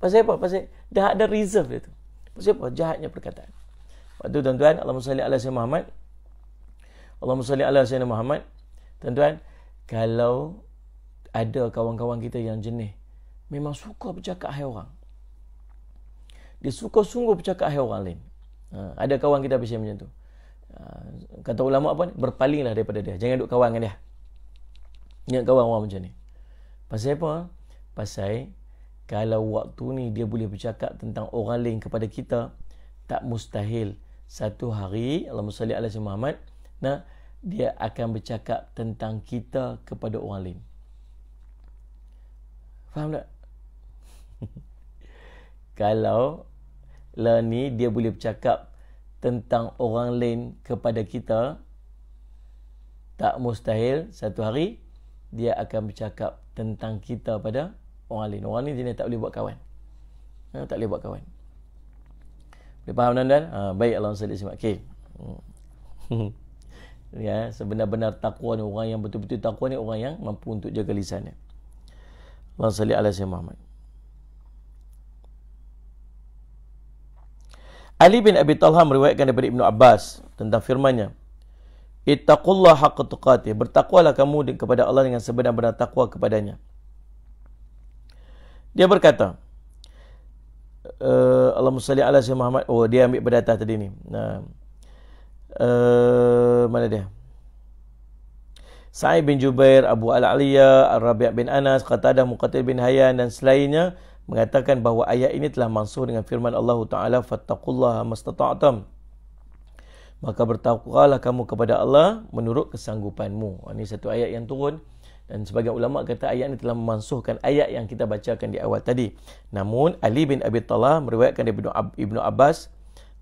Pasal apa? Pasal dah ada reserve dia tu. Pasal apa? Jahatnya perkataan. Waktu tuan-tuan, Allahumma salli ala sayyidina Muhammad, Allahumma salli ala sayyidina Muhammad. Tuan-tuan, kalau ada kawan-kawan kita yang jenis, memang suka bercakap hai orang. Dia suka sungguh bercakap hai orang lain. Ada kawan kita biasa macam tu. Kata ulama apa ni? Berpalinglah daripada dia. Jangan duk kawan dengan dia. Ingat kawan orang macam ni. Pasal apa? Pasal kalau waktu ni dia boleh bercakap tentang orang lain kepada kita, tak mustahil satu hari, Allahumma salli ala sayyidina Muhammad, dia akan bercakap tentang kita kepada orang lain. Faham tak? Kalau lah ni dia boleh bercakap tentang orang lain kepada kita, tak mustahil satu hari dia akan bercakap tentang kita pada orang lain. Orang ni dia tak boleh buat kawan. Tak boleh buat kawan. Boleh faham tuan-tuan? Baik, Allahumma salli alaihi wasallam. Okey. Ya, sebenar-benar takwa ni, orang yang betul-betul takwa ni orang yang mampu untuk jaga lisannya. Allahumma salli ala sayyidina Muhammad. Ali bin Abi Talha meriwayatkan daripada Ibnu Abbas tentang firman-Nya, ittaqullaha haqqa tuqatih, bertakwalah kamu kepada Allah dengan sebenar-benar takwa kepadanya. Dia berkata, Allahumma salli ala sayyidina Muhammad. Oh, dia ambil pada atas tadi ni. Mana dia? Sa'id bin Jubair, Abu Al-Aliyah, Ar-Rabi' bin Anas, Qatadah, Muqatil bin Hayyan dan selainnya mengatakan bahawa ayat ini telah mansuh dengan firman Allah Ta'ala, fattaqullaha mastata'tum, maka bertakwalah kamu kepada Allah menurut kesanggupanmu. Ini satu ayat yang turun, dan sebagian ulama kata ayat ini telah memansuhkan ayat yang kita bacakan di awal tadi. Namun Ali bin Abi Talha meriwayatkan dari Ibnu Abbas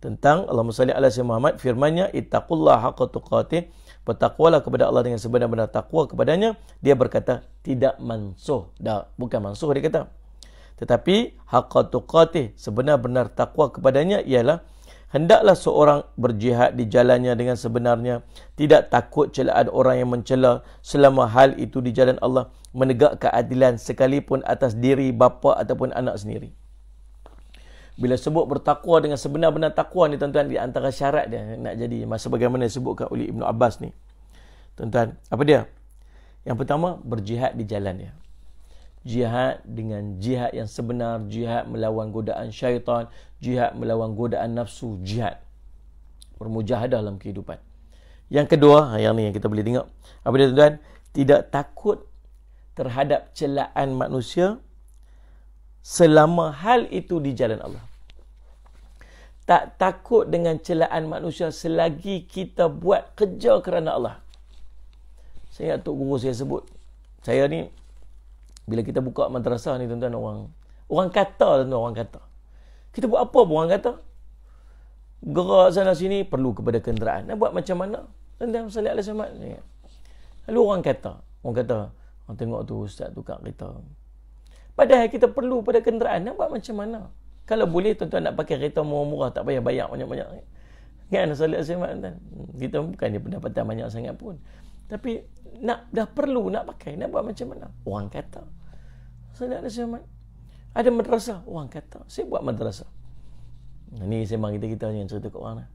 tentang Allahumma salli ala sayyidina Muhammad, firman-Nya ittaqullaha haqqa tuqatih, bertakwalah kepada Allah dengan sebenar-benar takwa kepadanya. Dia berkata tidak mansuh, bukan mansuh dia kata, tetapi haqqa tuqatih, sebenar-benar takwa kepadanya ialah hendaklah seorang berjihad di jalannya dengan sebenarnya, tidak takut celaan orang yang mencela selama hal itu di jalan Allah, menegak keadilan sekalipun atas diri bapa ataupun anak sendiri. Bila sebut bertakwa dengan sebenar-benar takwa ni tuan-tuan, di antara syarat dia nak jadi sebagaimana disebutkan oleh Ibnu Abbas ni. Tuan-tuan, apa dia? Yang pertama, berjihad di jalannya. Jihad dengan jihad yang sebenar, jihad melawan godaan syaitan, jihad melawan godaan nafsu, jihad bermujahadah dalam kehidupan. Yang kedua, yang ni yang kita boleh tengok, apa dia tuan-tuan? Tidak takut terhadap celaan manusia selama hal itu di jalan Allah. Tak takut dengan celaan manusia selagi kita buat kerja kerana Allah. Saya ingat Tok Guru saya sebut, saya ni bila kita buka madrasah ni tuan-tuan, orang kata, tuan-tuan, orang kata. Kita buat apa pun orang kata. Gerak sana sini perlu kepada kenderaan. Nak buat macam mana? Tuan-tuan, salih alaihi wasallam. Lalu orang kata, orang tengok tu ustaz tukar kereta. Padahal kita perlu pada kenderaan. Nak buat macam mana? Kalau boleh tuan-tuan nak pakai kereta murah-murah, tak payah bayar banyak-banyak. Kan, salih alaihi wasallam. Kita bukan dia pendapatan banyak sangat pun. Tapi dah perlu nak pakai. Nak buat macam mana? Orang kata. Salih alaihi wasallam. Ada madrasah. Orang kata. Saya buat madrasah. Ini sembang kita yang cerita ke orang lah.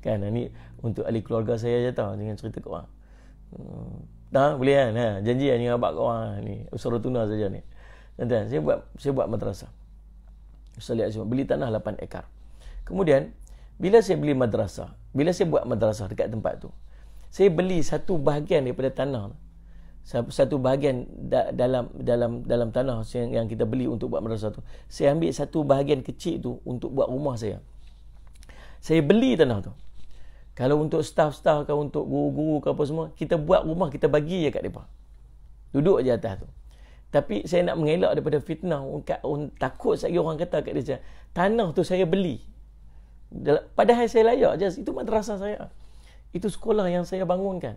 Kan, ini untuk ahli keluarga saya je tahu. Jangan cerita ke orang. Boleh kan? Janji ni abang ke orang ni. Usaha tuna saja ni. Tuan-tuan, saya buat madrasah. Salih alaihi wasallam. Beli tanah 8 ekar. Kemudian, bila saya beli madrasah, bila saya buat madrasah dekat tempat tu, saya beli satu bahagian daripada tanah, satu bahagian dalam tanah yang kita beli untuk buat madrasah tu. Saya ambil satu bahagian kecil tu untuk buat rumah saya. Saya beli tanah tu. Kalau untuk staff-staff ke untuk guru-guru ke apa semua, kita buat rumah, kita bagi je kat mereka. Duduk je atas tu. Tapi saya nak mengelak daripada fitnah. Takut sekali orang kata kat dia, tanah tu saya beli. Padahal saya layak je. Itu madrasah saya. Itu sekolah yang saya bangunkan.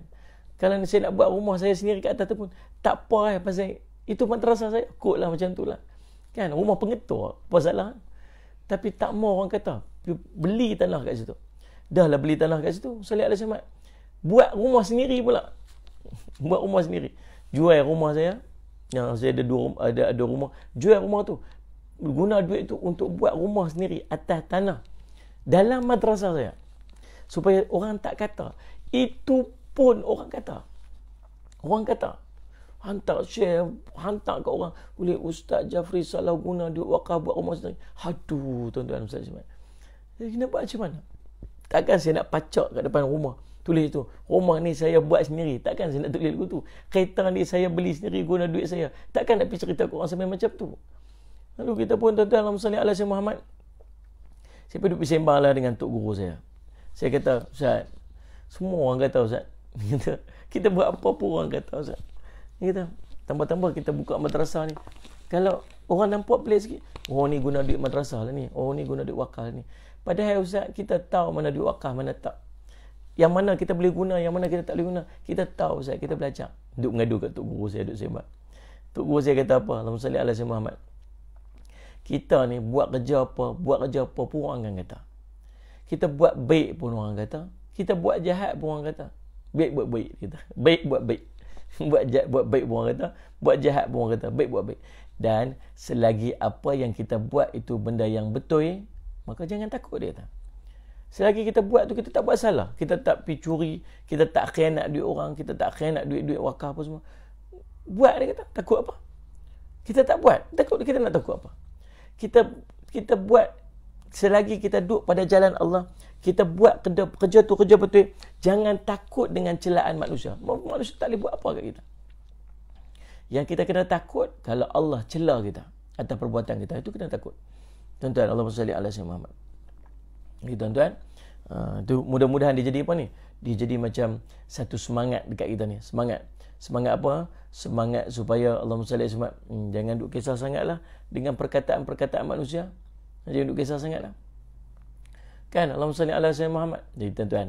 Kalau saya nak buat rumah saya sendiri kat atas tu pun, tak apa pasal itu madrasah saya. Kotlah macam tu lah. Kan, rumah pengetur. Apa salah? Tapi tak mau orang kata, beli tanah kat situ. Dah lah beli tanah kat situ. Salih alaihi wasallam. Buat rumah sendiri pula. Buat rumah sendiri. Jual rumah saya. Yang saya ada rumah. Jual rumah tu. Guna duit tu untuk buat rumah sendiri atas tanah. Dalam madrasah saya. Supaya orang tak kata. Itu pun orang kata. Orang kata. Hantar share, hantar ke orang. Boleh Ustaz Jafri salah guna duit wakaf buat rumah sendiri. Aduh, tuan-tuan Ustaz Ismail. Jadi nak buat macam mana? Takkan saya nak pacak kat depan rumah. Tulis tu. Rumah ni saya buat sendiri. Takkan saya nak tulis lagu tu. Kereta ni saya beli sendiri guna duit saya. Takkan nak pergi cerita ke orang sampai macam tu. Lalu kita pun tuan-tuan Allahumma salli ala Sayyidina Muhammad. Saya pergi duduk sembang lah dengan tok guru saya. Saya kata, Ustaz, semua orang kata Ustaz. Kita buat apa pun orang kata Ustaz. Kita tambah-tambah kita buka madrasah ni. Kalau orang nampak pelik sikit, oh ni guna duit madrasah lah ni. Oh ni guna duit wakaf ni. Padahal Ustaz, kita tahu mana duit wakaf, mana tak. Yang mana kita boleh guna, yang mana kita tak boleh guna. Kita tahu Ustaz, kita belajar. Duk mengadu kat tok guru saya, duk sembang. Tok guru saya kata apa? Allahumma salli ala Sayyidina Muhammad. Kita ni buat kerja apa pun orang akan kata. Kita buat baik pun orang kata. Kita buat jahat pun orang kata. Baik buat baik kita. Baik buat baik. Buat baik pun orang kata. Buat jahat pun orang kata. Baik buat baik. Dan selagi apa yang kita buat itu benda yang betul, maka jangan takut dia kata. Selagi kita buat tu, kita tak buat salah. Kita tak pergi curi. Kita tak khianat duit orang. Kita tak khianat duit-duit wakaf apa semua. Buat dia kata. Takut apa? Kita tak buat. Takut kita nak takut apa? Kita buat selagi kita duduk pada jalan Allah, kita buat kerja tu kerja betul. Jangan takut dengan celaan manusia. Manusia tak boleh buat apa kat kita. Yang kita kena takut kalau Allah cela kita atas perbuatan kita, itu kena takut. Tuan-tuan, Allahumma salli ala Sayyidina Muhammad. Jadi tuan-tuan, tu mudah-mudahan dia jadi apa ni? Dia jadi macam satu semangat dekat kita ni. Semangat apa? Semangat supaya Allahumma salli alaihi wasallam. Jangan duk kisah sangatlah dengan perkataan-perkataan manusia. Jangan duk kisah sangatlah. Kan Allahumma salli ala Sayyidina Muhammad. Jadi tuan-tuan,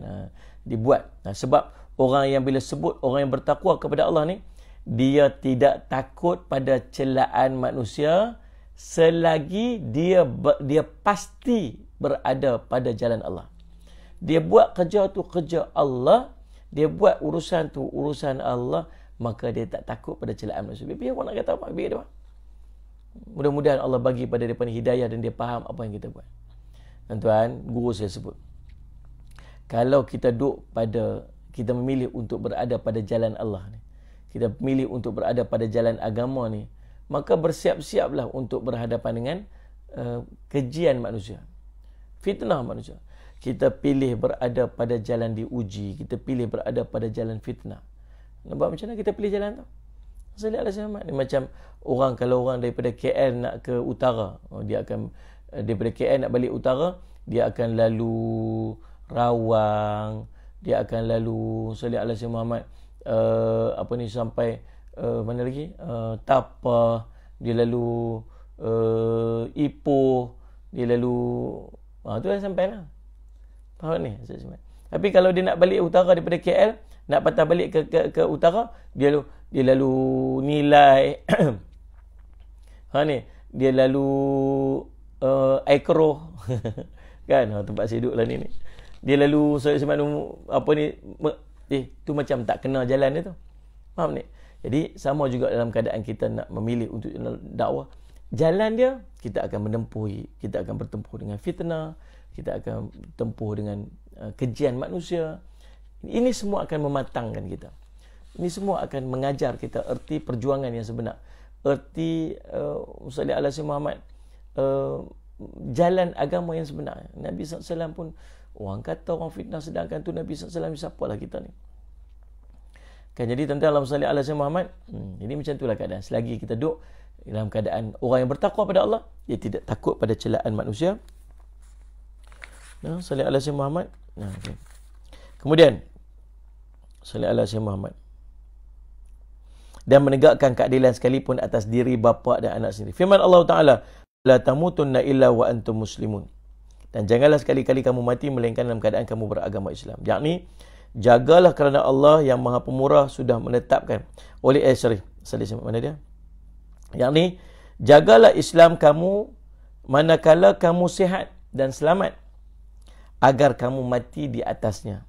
dibuat. Sebab orang yang bila sebut orang yang bertakwa kepada Allah ni, dia tidak takut pada celaan manusia selagi dia pasti berada pada jalan Allah. Dia buat kerja tu kerja Allah, dia buat urusan tu urusan Allah, maka dia tak takut pada celaan manusia. Biar orang nak kata apa, biar dia. Mudah-mudahan Allah bagi pada dia hidayah dan dia faham apa yang kita buat. Tuan-tuan, guru saya sebut, kalau kita kita memilih untuk berada pada jalan Allah ni, kita memilih untuk berada pada jalan agama ni, maka bersiap-siaplah untuk berhadapan dengan kejian manusia, fitnah manusia. Kita pilih berada pada jalan diuji, kita pilih berada pada jalan fitnah. Nampak macam mana kita pilih jalan tu? Salih alaihi wasallam. Ni macam orang, kalau orang daripada KL nak ke utara, dia akan daripada KL nak balik utara, dia akan lalu Rawang, dia akan lalu Salih alaihi wasallam Muhammad, sampai mana lagi? Tapah, dia lalu Ipoh, dia lalu tu dah sampai lah. Faham ni? Tapi kalau dia nak balik utara daripada KL, nak patah balik ke utara, dia lalu Nilai. Dia lalu Aikro. Kan tempat saya duduk lah ni. Dia lalu tu macam tak kena jalan dia tu. Faham ni? Jadi sama juga dalam keadaan kita nak memilih untuk dakwah. Jalan dia, kita akan menempuhi, kita akan bertempuh dengan fitnah, kita akan tempuh dengan kejian manusia. Ini semua akan mematangkan kita. Ini semua akan mengajar kita erti perjuangan yang sebenar. Erti Salih ala Sayyidina Muhammad, jalan agama yang sebenar. Nabi SAW pun, orang kata orang fitnah, sedangkan tu Nabi SAW, siapalah kita ni. Kan, jadi tuan-tuan, Allahumma salli ala Sayyidina Muhammad. Jadi macam itulah keadaan. Selagi kita duduk dalam keadaan orang yang bertakwa pada Allah, dia tidak takut pada celaan manusia. Salli ala Sayyidina Muhammad. Okay. Kemudian salli ala Sayyidina Muhammad. Dan menegakkan keadilan sekalipun atas diri bapa dan anak sendiri. Firman Allah Ta'ala, la tamutunna illa wa antum muslimun. Dan janganlah sekali-kali kamu mati melainkan dalam keadaan kamu beragama Islam. Yakni, jagalah kerana Allah yang Maha Pemurah sudah menetapkan oleh mana dia? Yakni, jagalah Islam kamu manakala kamu sihat dan selamat, agar kamu mati di atasnya.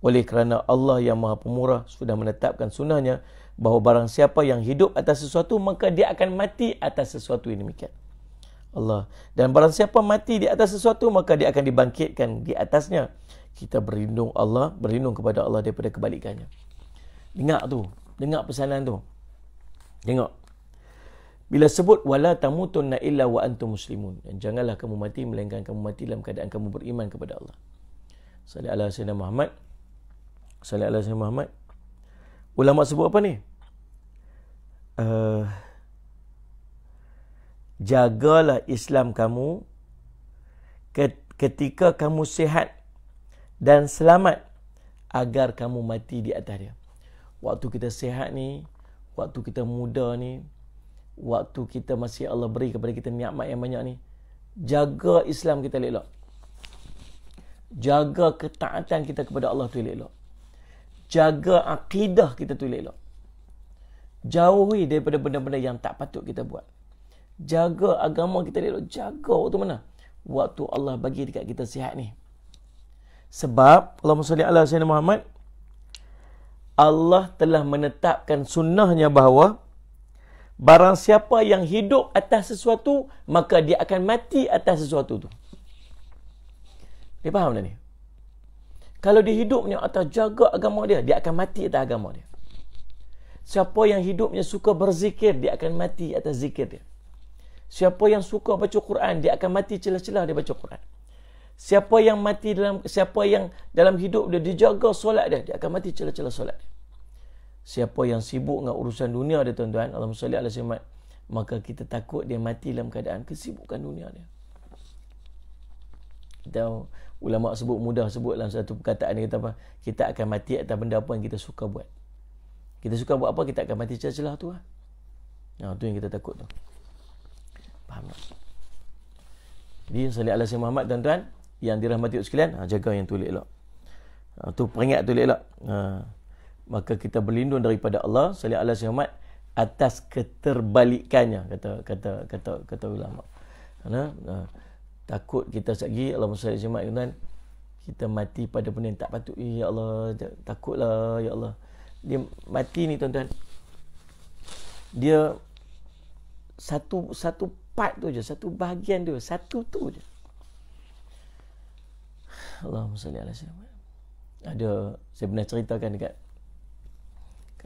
Oleh kerana Allah yang Maha Pemurah sudah menetapkan sunnahnya bahawa barang siapa yang hidup atas sesuatu, maka dia akan mati atas sesuatu yang demikian. Allah. Dan barang siapa mati di atas sesuatu, maka dia akan dibangkitkan di atasnya. Kita berlindung kepada Allah daripada kebalikannya. Dengar tu, dengar pesanan tu. Tengok. Bila sebut wala tamutunna illa wa antum muslimun, dan janganlah kamu mati melainkan kamu mati dalam keadaan kamu beriman kepada Allah. Sallallahu alaihi wasallam Muhammad. Sallallahu alaihi wasallam Muhammad. Ulama sebut apa ni? Jagalah Islam kamu ketika kamu sihat dan selamat, agar kamu mati di atas dia. Waktu kita sihat ni, waktu kita muda ni, waktu kita masih Allah beri kepada kita nikmat yang banyak ni, jaga Islam kita elok. Jaga ketaatan kita kepada Allah tu elok. Jaga akidah kita tu elok. Jauhi daripada benda-benda yang tak patut kita buat. Jaga agama kita elok. Jaga waktu mana? Waktu Allah bagi dekat kita sihat ni. Sebab Allahumma salli ala sayyidina Muhammad, Allah telah menetapkan sunnahnya bahawa barang siapa yang hidup atas sesuatu, maka dia akan mati atas sesuatu tu. Dia faham dah ni? Kalau dia hidupnya atas jaga agama dia, dia akan mati atas agama dia. Siapa yang hidupnya suka berzikir, dia akan mati atas zikir dia. Siapa yang suka baca Quran, dia akan mati celah-celah dia baca Quran. Siapa yang dalam hidup dia dijaga solat dia, dia akan mati celah-celah solat dia. Siapa yang sibuk dengan urusan dunia dia, tuan-tuan, Allahumma salli ala sayyidina, maka kita takut dia mati dalam keadaan kesibukan dunia dia. Kita ulama mudah sebut dalam satu perkataan dia, kata apa? Kita akan mati atas benda apa yang kita suka buat. Kita suka buat apa, kita akan mati celah-celah tu lah. Nah, tu yang kita takut tu. Faham tak? Jadi salli ala sayyidina Muhammad, tuan-tuan yang dirahmati sekalian, jaga yang tu elok. Tu peringat tu elok. Maka kita berlindung daripada Allah salli ala sayyidina Muhammad atas keterbalikannya, kata ulama. Takut kita lagi Allahumma salli ala sayyidina Muhammad, kita mati pada benda yang tak patut. Ya Allah, takutlah ya Allah. Dia mati ni, tuan-tuan, dia satu part tu je, satu bahagian tu, satu tu je. Allahumma salli ala sayyidina Muhammad. Saya pernah ceritakan kat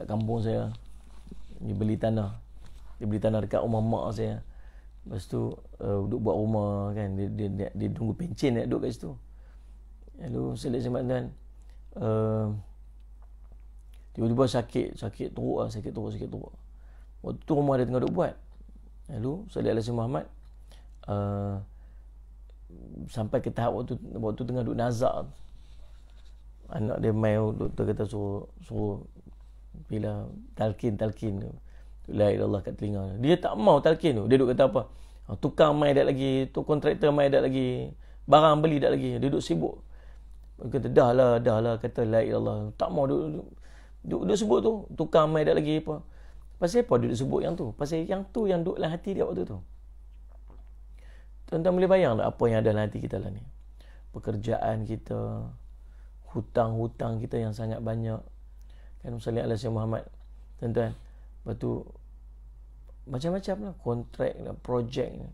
kampung saya, dia beli tanah dekat rumah mak saya. Lepas tu duduk buat rumah kan, dia tunggu pencen nak duduk kat situ. Lalu saya lihat tuan, tiba-tiba sakit teruk. Waktu tu rumah dia tengah duduk buat. Lalu saya lihat Muhammad sampai ke tahap waktu tengah duduk nazak, anak dia main, doktor kata suruh bila talqin la ilaha illallah kat telinga. Dia tak mau talqin tu. Dia duduk kata apa? Tukang main dak lagi, tu kontraktor main dak lagi, barang beli dak lagi. Dia duduk sibuk. Dia kata dah lah kata la ilaha illallah. Tak mau duduk sebut tu, tukang main dak lagi apa. Pasal apa duduk sebut yang tu? Pasal yang tu yang duduk dalam hati dia waktu tu. Tuan-tuan boleh bayang tak apa yang ada dalam hati kita lah ni? Pekerjaan kita, hutang-hutang kita yang sangat banyak. Kan sallallahu alaihi wasallam Muhammad, tuan-tuan. Lepas tu macam-macam lah, kontrak lah, projek lah,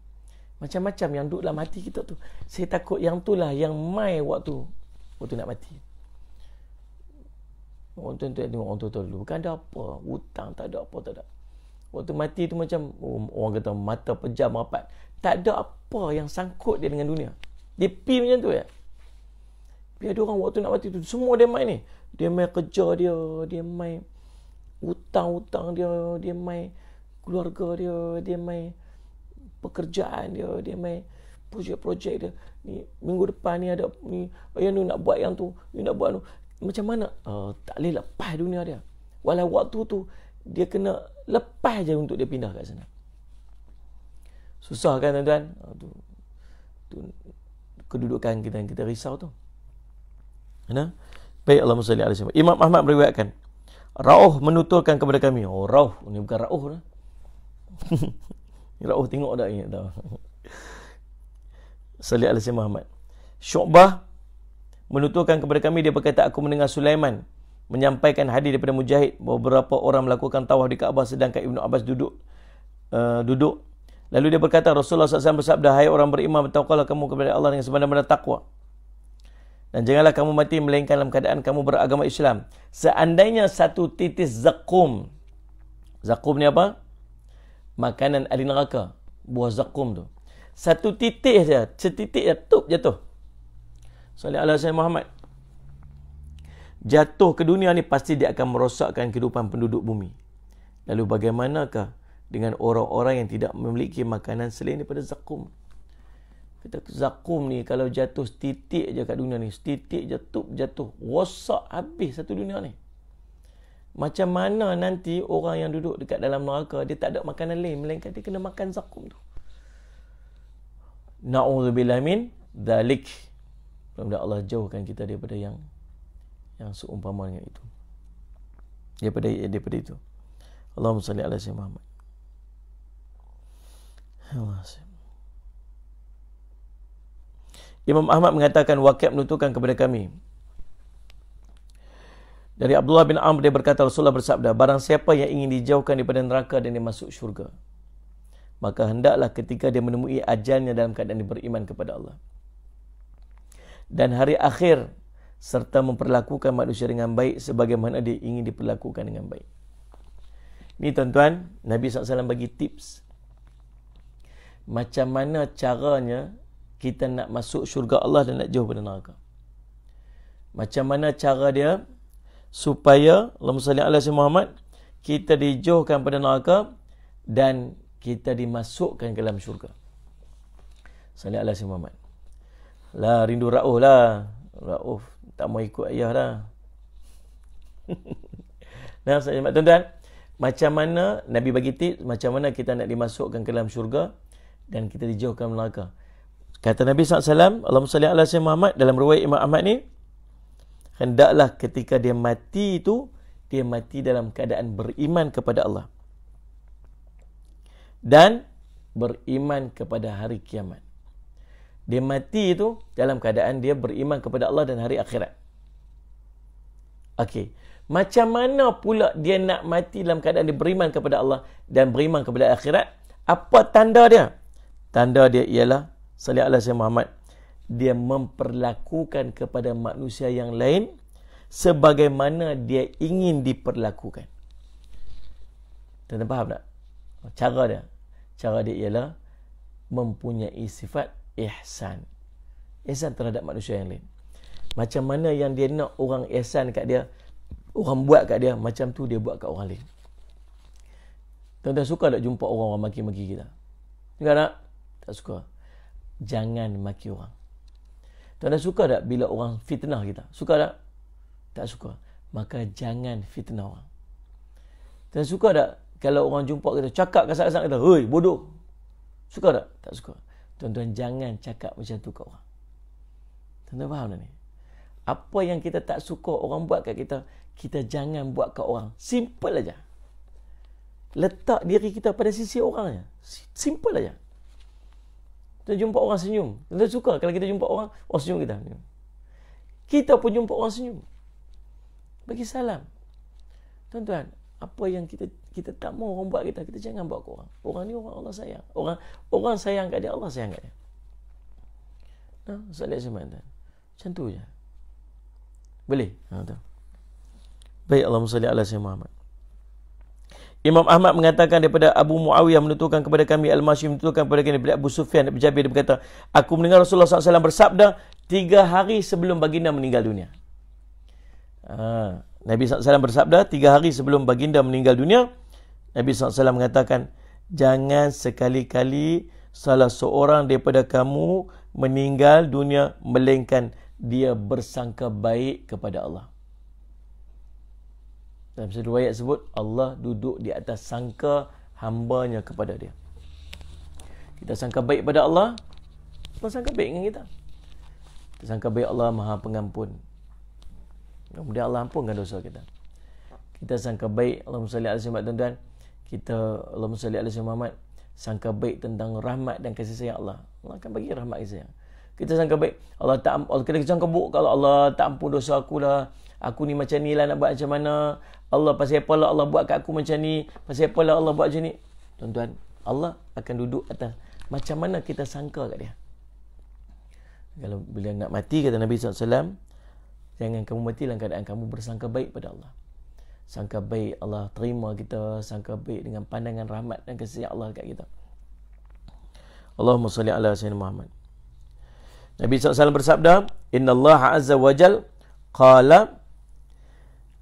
macam-macam yang duduk dalam hati kita tu. Saya takut yang tu lah yang mai waktu nak mati. Tuan-tuan tengok orang tua dulu, bukan ada apa, hutang tak ada. Waktu mati tu macam orang kata mata pejam rapat, tak ada apa yang sangkut dia dengan dunia. Dia pi macam tu ya. Biar ada orang waktu nak mati tu, semua dia main ni. Dia main kerja dia main hutang-hutang dia main keluarga dia main pekerjaan dia main projek-projek dia. Ni minggu depan ni ada ni, yang ni nak buat yang tu, ni nak buat tu. Macam mana? Tak boleh lepas dunia dia. Walau waktu tu dia kena lepas je untuk dia pindah kat sana. Susah kan tuan-tuan? Tu kedudukan kita yang kita risau tu. Baik, Allahumma salli alaihi wasallam. Imam Ahmad meriwayatkan, Rauh menuturkan kepada kami. Oh, Rauh, ni bukan Rauh dah. Rauh tengok dah ingat dah. Salli alaihi Muhammad. Syu'bah menuturkan kepada kami, dia berkata, aku mendengar Sulaiman menyampaikan hadis daripada Mujahid, beberapa orang melakukan tawaf di Kaabah sedangkan Ibnu Abbas duduk. Lalu dia berkata, Rasulullah SAW bersabda, hai orang beriman, bertawakkallah kamu kepada Allah dengan sebenar-benar takwa. Dan janganlah kamu mati melainkan dalam keadaan kamu beragama Islam. Seandainya satu titis zakum. Zakum ni apa? Makanan ahli neraka. Buah zakum tu. Satu titik saja, setitik je, tup jatuh. Sallallahu alaihi wasallam Muhammad. Jatuh ke dunia ni pasti dia akan merosakkan kehidupan penduduk bumi. Lalu bagaimanakah dengan orang-orang yang tidak memiliki makanan selain daripada zakum? Kita zakum ni kalau jatuh setitik je kat dunia ni, setitik je tup jatuh, rosak habis satu dunia ni. Macam mana nanti orang yang duduk dekat dalam neraka, dia tak ada makanan lain melainkan dia kena makan zakum tu. Na'udzubillah min dzalik. Mudah-mudahan Allah jauhkan kita daripada yang seumpama dengan itu. Daripada itu. Allahumma salli ala sayyidina Muhammad. Imam Ahmad mengatakan, Waqi' menuturkan kepada kami dari Abdullah bin Amr, dia berkata, Rasulullah bersabda, barang siapa yang ingin dijauhkan daripada neraka dan dia masuk syurga, maka hendaklah ketika dia menemui ajalnya dalam keadaan dia beriman kepada Allah dan hari akhir, serta memperlakukan manusia dengan baik sebagaimana dia ingin diperlakukan dengan baik. Ni tuan-tuan, Nabi SAW bagi tips macam mana caranya kita nak masuk syurga Allah dan nak jauh pada neraka. Macam mana cara dia supaya, Allahumma salli ala sayyidina Muhammad, kita dijauhkan pada neraka dan kita dimasukkan ke dalam syurga. Salli ala sayyidina Muhammad. Lah, rindu Rauh lah. Rauh tak mau ikut ayah dah. Nah, tuan-tuan, macam mana Nabi bagi tips macam mana kita nak dimasukkan ke dalam syurga dan kita dijauhkan neraka. Kata Nabi SAW, Allahumma salli ala sayyidina Muhammad, dalam riwayat Imam Ahmad ni, hendaklah ketika dia mati itu, dia mati dalam keadaan beriman kepada Allah dan beriman kepada hari kiamat. Dia mati itu dalam keadaan dia beriman kepada Allah dan hari akhirat. Okey, macam mana pula dia nak mati dalam keadaan dia beriman kepada Allah dan beriman kepada akhirat? Apa tanda dia? Tanda dia ialah, salli ala sayyidina Muhammad, dia memperlakukan kepada manusia yang lain sebagaimana dia ingin diperlakukan. Tuan-tuan faham tak? Cara dia ialah mempunyai sifat ihsan. Ihsan terhadap manusia yang lain. Macam mana yang dia nak orang ihsan kat dia, orang buat kat dia, macam tu dia buat kat orang lain. Tuan-tuan suka tak jumpa orang maki-maki kita? Enggak tak? Tak suka. Jangan maki orang. Tuan-tuan suka tak bila orang fitnah kita? Suka tak? Tak suka. Maka jangan fitnah orang. Tuan-tuan suka tak kalau orang jumpa kita cakap kasar-kasar kita, "Hoi, bodoh." Suka tak? Tak suka. Tuan-tuan jangan cakap macam tu kat orang. Tuan-tuan faham tak ni? Apa yang kita tak suka orang buat kat kita, kita jangan buat kat orang. Simple aja. Letak diri kita pada sisi orangnya. Simple aja. Kita jumpa orang senyum. Kita suka kalau kita jumpa orang senyum kita. Kita pun jumpa orang senyum. Bagi salam. Tuan-tuan, apa yang kita tak mau orang buat kita jangan buat ke orang. Orang ni orang Allah sayang. Orang sayang kat dia, Allah sayang kat dia. Nah, salih semangat. Macam tu je. Boleh? Baik, Allahumma salli ala sayyidina Muhammad. Imam Ahmad mengatakan daripada Abu Muawiyah menuturkan kepada kami, Al-Masyri menuturkan kepada kami daripada Abu Sufyan daripada Jabir, dia berkata, aku mendengar Rasulullah SAW bersabda 3 hari sebelum baginda meninggal dunia. Nabi SAW bersabda 3 hari sebelum baginda meninggal dunia. Nabi SAW mengatakan, jangan sekali-kali salah seorang daripada kamu meninggal dunia melainkan dia bersangka baik kepada Allah. Dalam satu ayat sebut, Allah duduk di atas sangka hambanya kepada dia. Kita sangka baik pada Allah, Allah sangka baik dengan kita. Kita sangka baik Allah Maha Pengampun. Kemudian Allah ampunkan dosa kita. Kita sangka baik, Allahumma salli alaihi wasallam, tuan-tuan. Kita, Allahumma salli alaihi Muhammad, sangka baik tentang rahmat dan kasih sayang Allah. Allah akan bagi rahmat kasih sayang. Kita sangka baik, Allah tak ampun. Kita sangka buruk, kalau Allah tak ampun dosa aku lah. Aku ni macam ni lah, nak buat macam mana. Allah pasal apa lah Allah buat kat aku macam ni. Pasal apa lah Allah buat macam ni. Tuan-tuan, Allah akan duduk atas macam mana kita sangka kat dia. Kalau bila nak mati, kata Nabi SAW, jangan kamu mati dalam keadaan kamu bersangka baik pada Allah. Sangka baik Allah terima kita, sangka baik dengan pandangan rahmat dan kasih Allah kat kita. Allahumma salli ala sayyidina Muhammad. Nabi SAW bersabda, Inna Allah Azza wa Jal qala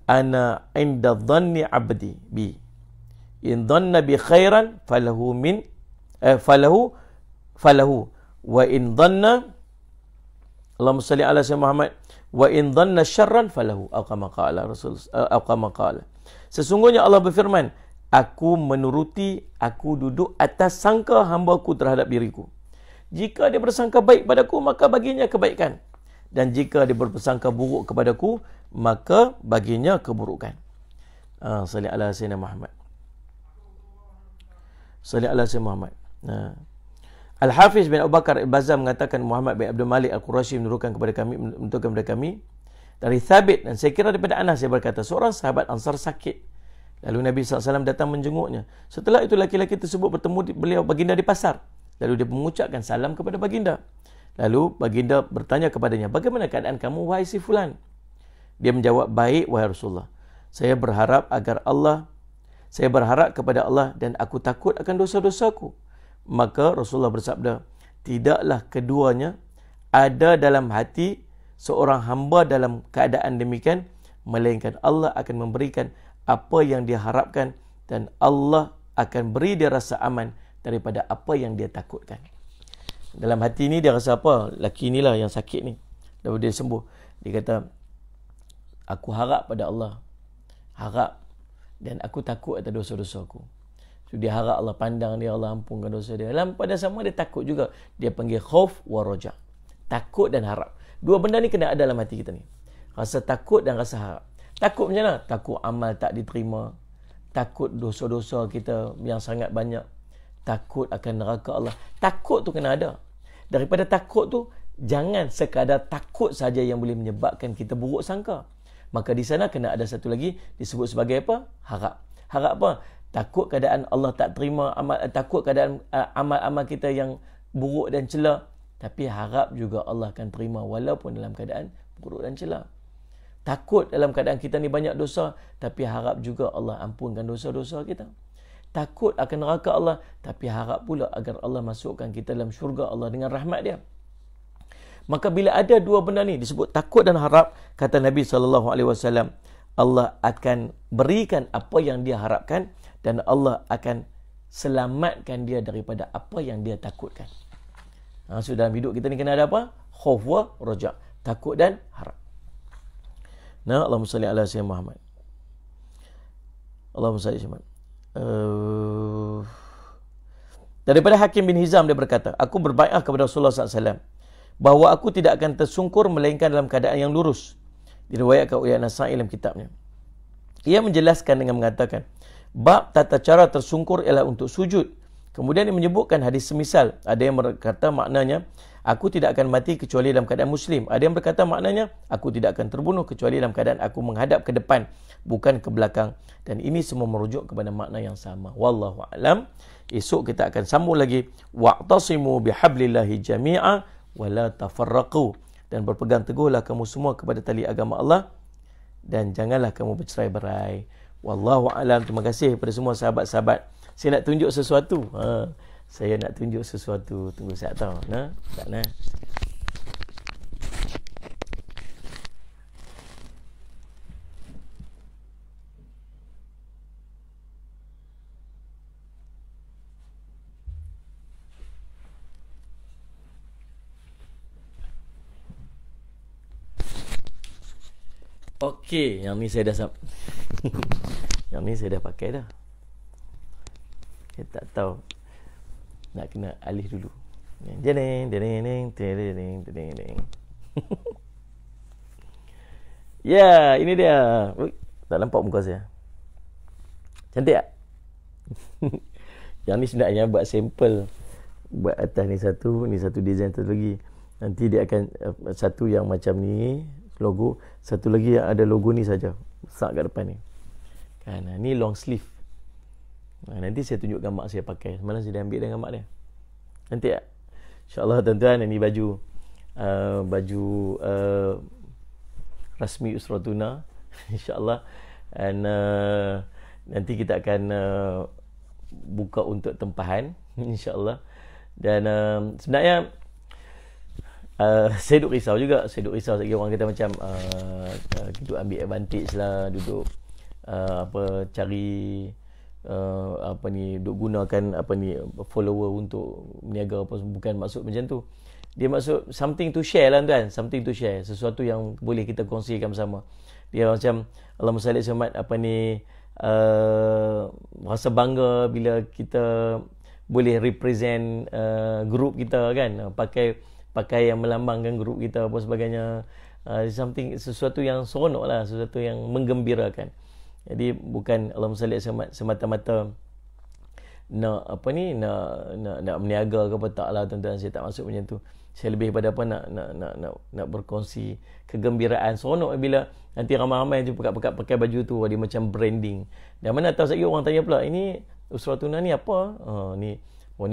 ana inda dhanni abdi bi. In dhanna bi khairan falahu wa in dhanna, Allahumma salli ala sayyidina Muhammad, wa in dhanna syarran falahu, atau kama qala Rasul, atau kama qala. Sesungguhnya Allah berfirman, aku menuruti, aku duduk atas sangka hamba-Ku terhadap diriku. Jika dia bersangka baik padaku, maka baginya kebaikan. Dan jika dia bersangka buruk kepadaku, maka baginya keburukan. Salli ala sayyidina Muhammad. Salli ala sayyidina Muhammad. Al-Hafiz bin Abu Bakar Al-Bazzar mengatakan, Muhammad bin Abdul Malik Al-Qurashi menurunkan kepada kami dari Thabit, dan saya kira daripada Anas, dia berkata, seorang sahabat Ansar sakit. Lalu Nabi SAW datang menjenguknya. Setelah itu laki-laki tersebut bertemu beliau baginda di pasar. Lalu dia mengucapkan salam kepada baginda. Lalu baginda bertanya kepadanya, bagaimana keadaan kamu wahai si fulan? Dia menjawab, baik wahai Rasulullah. Saya berharap kepada Allah dan aku takut akan dosa-dosaku. Maka Rasulullah bersabda, tidaklah keduanya ada dalam hati seorang hamba dalam keadaan demikian, melainkan Allah akan memberikan apa yang dia harapkan dan Allah akan beri dia rasa aman daripada apa yang dia takutkan. Dalam hati ni dia rasa apa? Laki inilah yang sakit ni. Lalu dia sembuh. Dia kata, aku harap pada Allah. Harap. Dan aku takut atas dosa-dosa aku. So, dia harap Allah pandang dia, Allah ampunkan dosa dia. Dalam pada sama dia takut juga. Dia panggil khauf wa raja. Takut dan harap. Dua benda ni kena ada dalam hati kita ni. Rasa takut dan rasa harap. Takut macam mana? Takut amal tak diterima. Takut dosa-dosa kita yang sangat banyak. Takut akan neraka Allah. Takut tu kena ada. Daripada takut tu, jangan sekadar takut saja yang boleh menyebabkan kita buruk sangka. Maka di sana kena ada satu lagi disebut sebagai apa? Harap. Harap apa? Takut keadaan Allah tak terima amal, takut keadaan amal-amal kita yang buruk dan celak, tapi harap juga Allah akan terima walaupun dalam keadaan buruk dan celak. Takut dalam keadaan kita ni banyak dosa, tapi harap juga Allah ampunkan dosa-dosa kita. Takut akan neraka Allah, tapi harap pula agar Allah masukkan kita dalam syurga Allah dengan rahmat dia. Maka bila ada dua benda ni disebut takut dan harap, kata Nabi SAW, Allah akan berikan apa yang dia harapkan dan Allah akan selamatkan dia daripada apa yang dia takutkan. So dalam hidup kita ni kena ada apa? Khauf wa raja, takut dan harap. Allahumma salli ala sayyidina Muhammad. Allahumma salli ala Muhammad. Daripada Hakim bin Hizam, dia berkata, aku berbaiat kepada Rasulullah SAW bahawa aku tidak akan tersungkur melainkan dalam keadaan yang lurus. Diriwayatkan oleh An-Nasa'i dalam kitabnya. Ia menjelaskan dengan mengatakan, bab tata cara tersungkur ialah untuk sujud. Kemudian dia menyebutkan hadis semisal. Ada yang berkata maknanya, aku tidak akan mati kecuali dalam keadaan muslim. Ada yang berkata maknanya, aku tidak akan terbunuh kecuali dalam keadaan aku menghadap ke depan, bukan ke belakang. Dan ini semua merujuk kepada makna yang sama. Wallahu a'lam. Esok kita akan sambung lagi. Wa'tasimu bihablillahi jami'a wa la tafarraqu. Dan berpegang teguhlah kamu semua kepada tali agama Allah dan janganlah kamu bercerai-berai. Wallahu a'lam. Terima kasih kepada semua sahabat-sahabat. Saya nak tunjuk sesuatu. Saya nak tunjuk sesuatu. Tunggu saya tahu. Tak nak. Okey, yang ni saya dah yang ni saya dah pakai dah. Saya tak tahu. Nak kena alih dulu. Deng deng deng deng deng deng deng. Ya, ini dia. Ui, tak nampak muka saya. Cantik tak? Yang ni sebenarnya buat sampel. Buat atas ni satu design satu lagi. Nanti dia akan satu yang macam ni logo, satu lagi yang ada logo ni saja. Besar kat depan ni. Kan, ni long sleeve. Nanti saya tunjuk gambar saya pakai. Semalam saya dah ambil dah gambar dia. Cantik tak? InsyaAllah tuan-tuan, ini baju rasmi Usratuna. InsyaAllah. Dan nanti kita akan buka untuk tempahan. InsyaAllah. Dan sebenarnya saya duduk risau juga. Saya duduk risau lagi orang kata macam kita ambil advantage lah, duduk cari duk gunakan follower untuk meniaga apa, bukan maksud macam tu. Dia maksud something to share lah tuan, something to share, sesuatu yang boleh kita kongsikan bersama. Dia macam Allahumma salli rasa bangga bila kita boleh represent group kita kan, pakai yang melambangkan group kita apa sebagainya. Sesuatu yang seronok lah, sesuatu yang menggembirakan. Jadi bukan Allahumma salli semata-mata nak meniaga ke apa, tak lah tuan-tuan, saya tak masuk macam tu. Saya lebih pada nak berkongsi kegembiraan. Seronok bila nanti ramai-ramai je pakai baju tu, dia macam branding. Dan mana tahu sekali orang tanya pula, ini Usratuna ni apa? Ni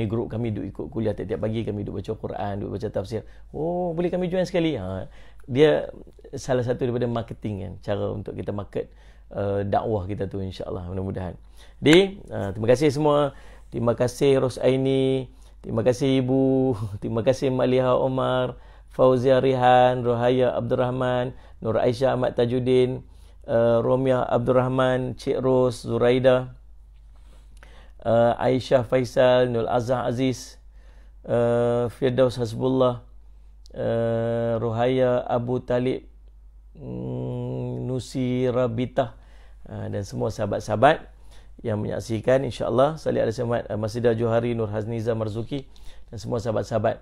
grup kami duk ikut kuliah tiap-tiap pagi, kami duk baca Quran, duk baca tafsir. Oh, boleh kami join sekali? Dia salah satu daripada marketing kan, cara untuk kita market dakwah kita tu, insyaAllah, mudah-mudahan. Jadi, terima kasih semua. Terima kasih Rosaini, terima kasih Ibu, terima kasih Mak Liha Omar, Fauzia Rihan, Rohaya Abdul Rahman, Nur Aisyah Ahmad Tajuddin, Romiah Abdul Rahman, Cik Ros, Zuraida, Aisyah Faisal, Nur Azhar Aziz, Firdaus Hasbullah, Rohaya Abu Talib, Nusi Rabitah, dan semua sahabat-sahabat yang menyaksikan, insyaAllah salih alaihi wasallam, Masjidah Johari Nur Hazniza Marzuki, dan semua sahabat-sahabat.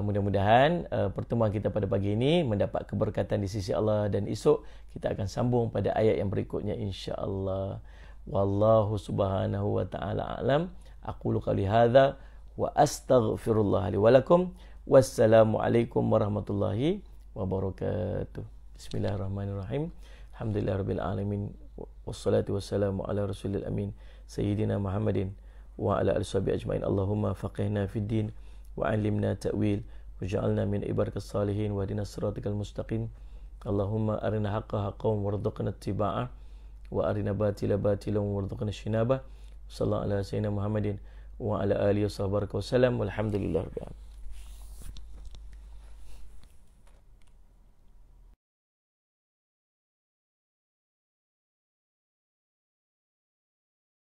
Mudah-mudahan pertemuan kita pada pagi ini mendapat keberkatan di sisi Allah, dan esok kita akan sambung pada ayat yang berikutnya, insyaAllah. Wallahu subhanahu wa ta'ala a'lam. Aqulu qawli hadha wa astaghfirullah li wa lakum. Wassalamualaikum warahmatullahi wabarakatuh. Bismillahirrahmanirrahim. Alhamdulillahirabbil alamin. Wassalatu wassalamu ala rasulil amin sayyidina Muhammadin wa ala alihi washabihi ajmain. Allahumma faqihna fid din wa 'allimna ta'wil waj'alna min ibadikas salihin wahdina siratal mustaqim. Allahumma arina haqqa haqqan warzuqna ittiba'ah wa arina batila batilan warzuqna ijtinabah. Sallallahu ala sayyidina Muhammadin wa ala alihi washabihi wasallam. Walhamdulillahirabbil alamin.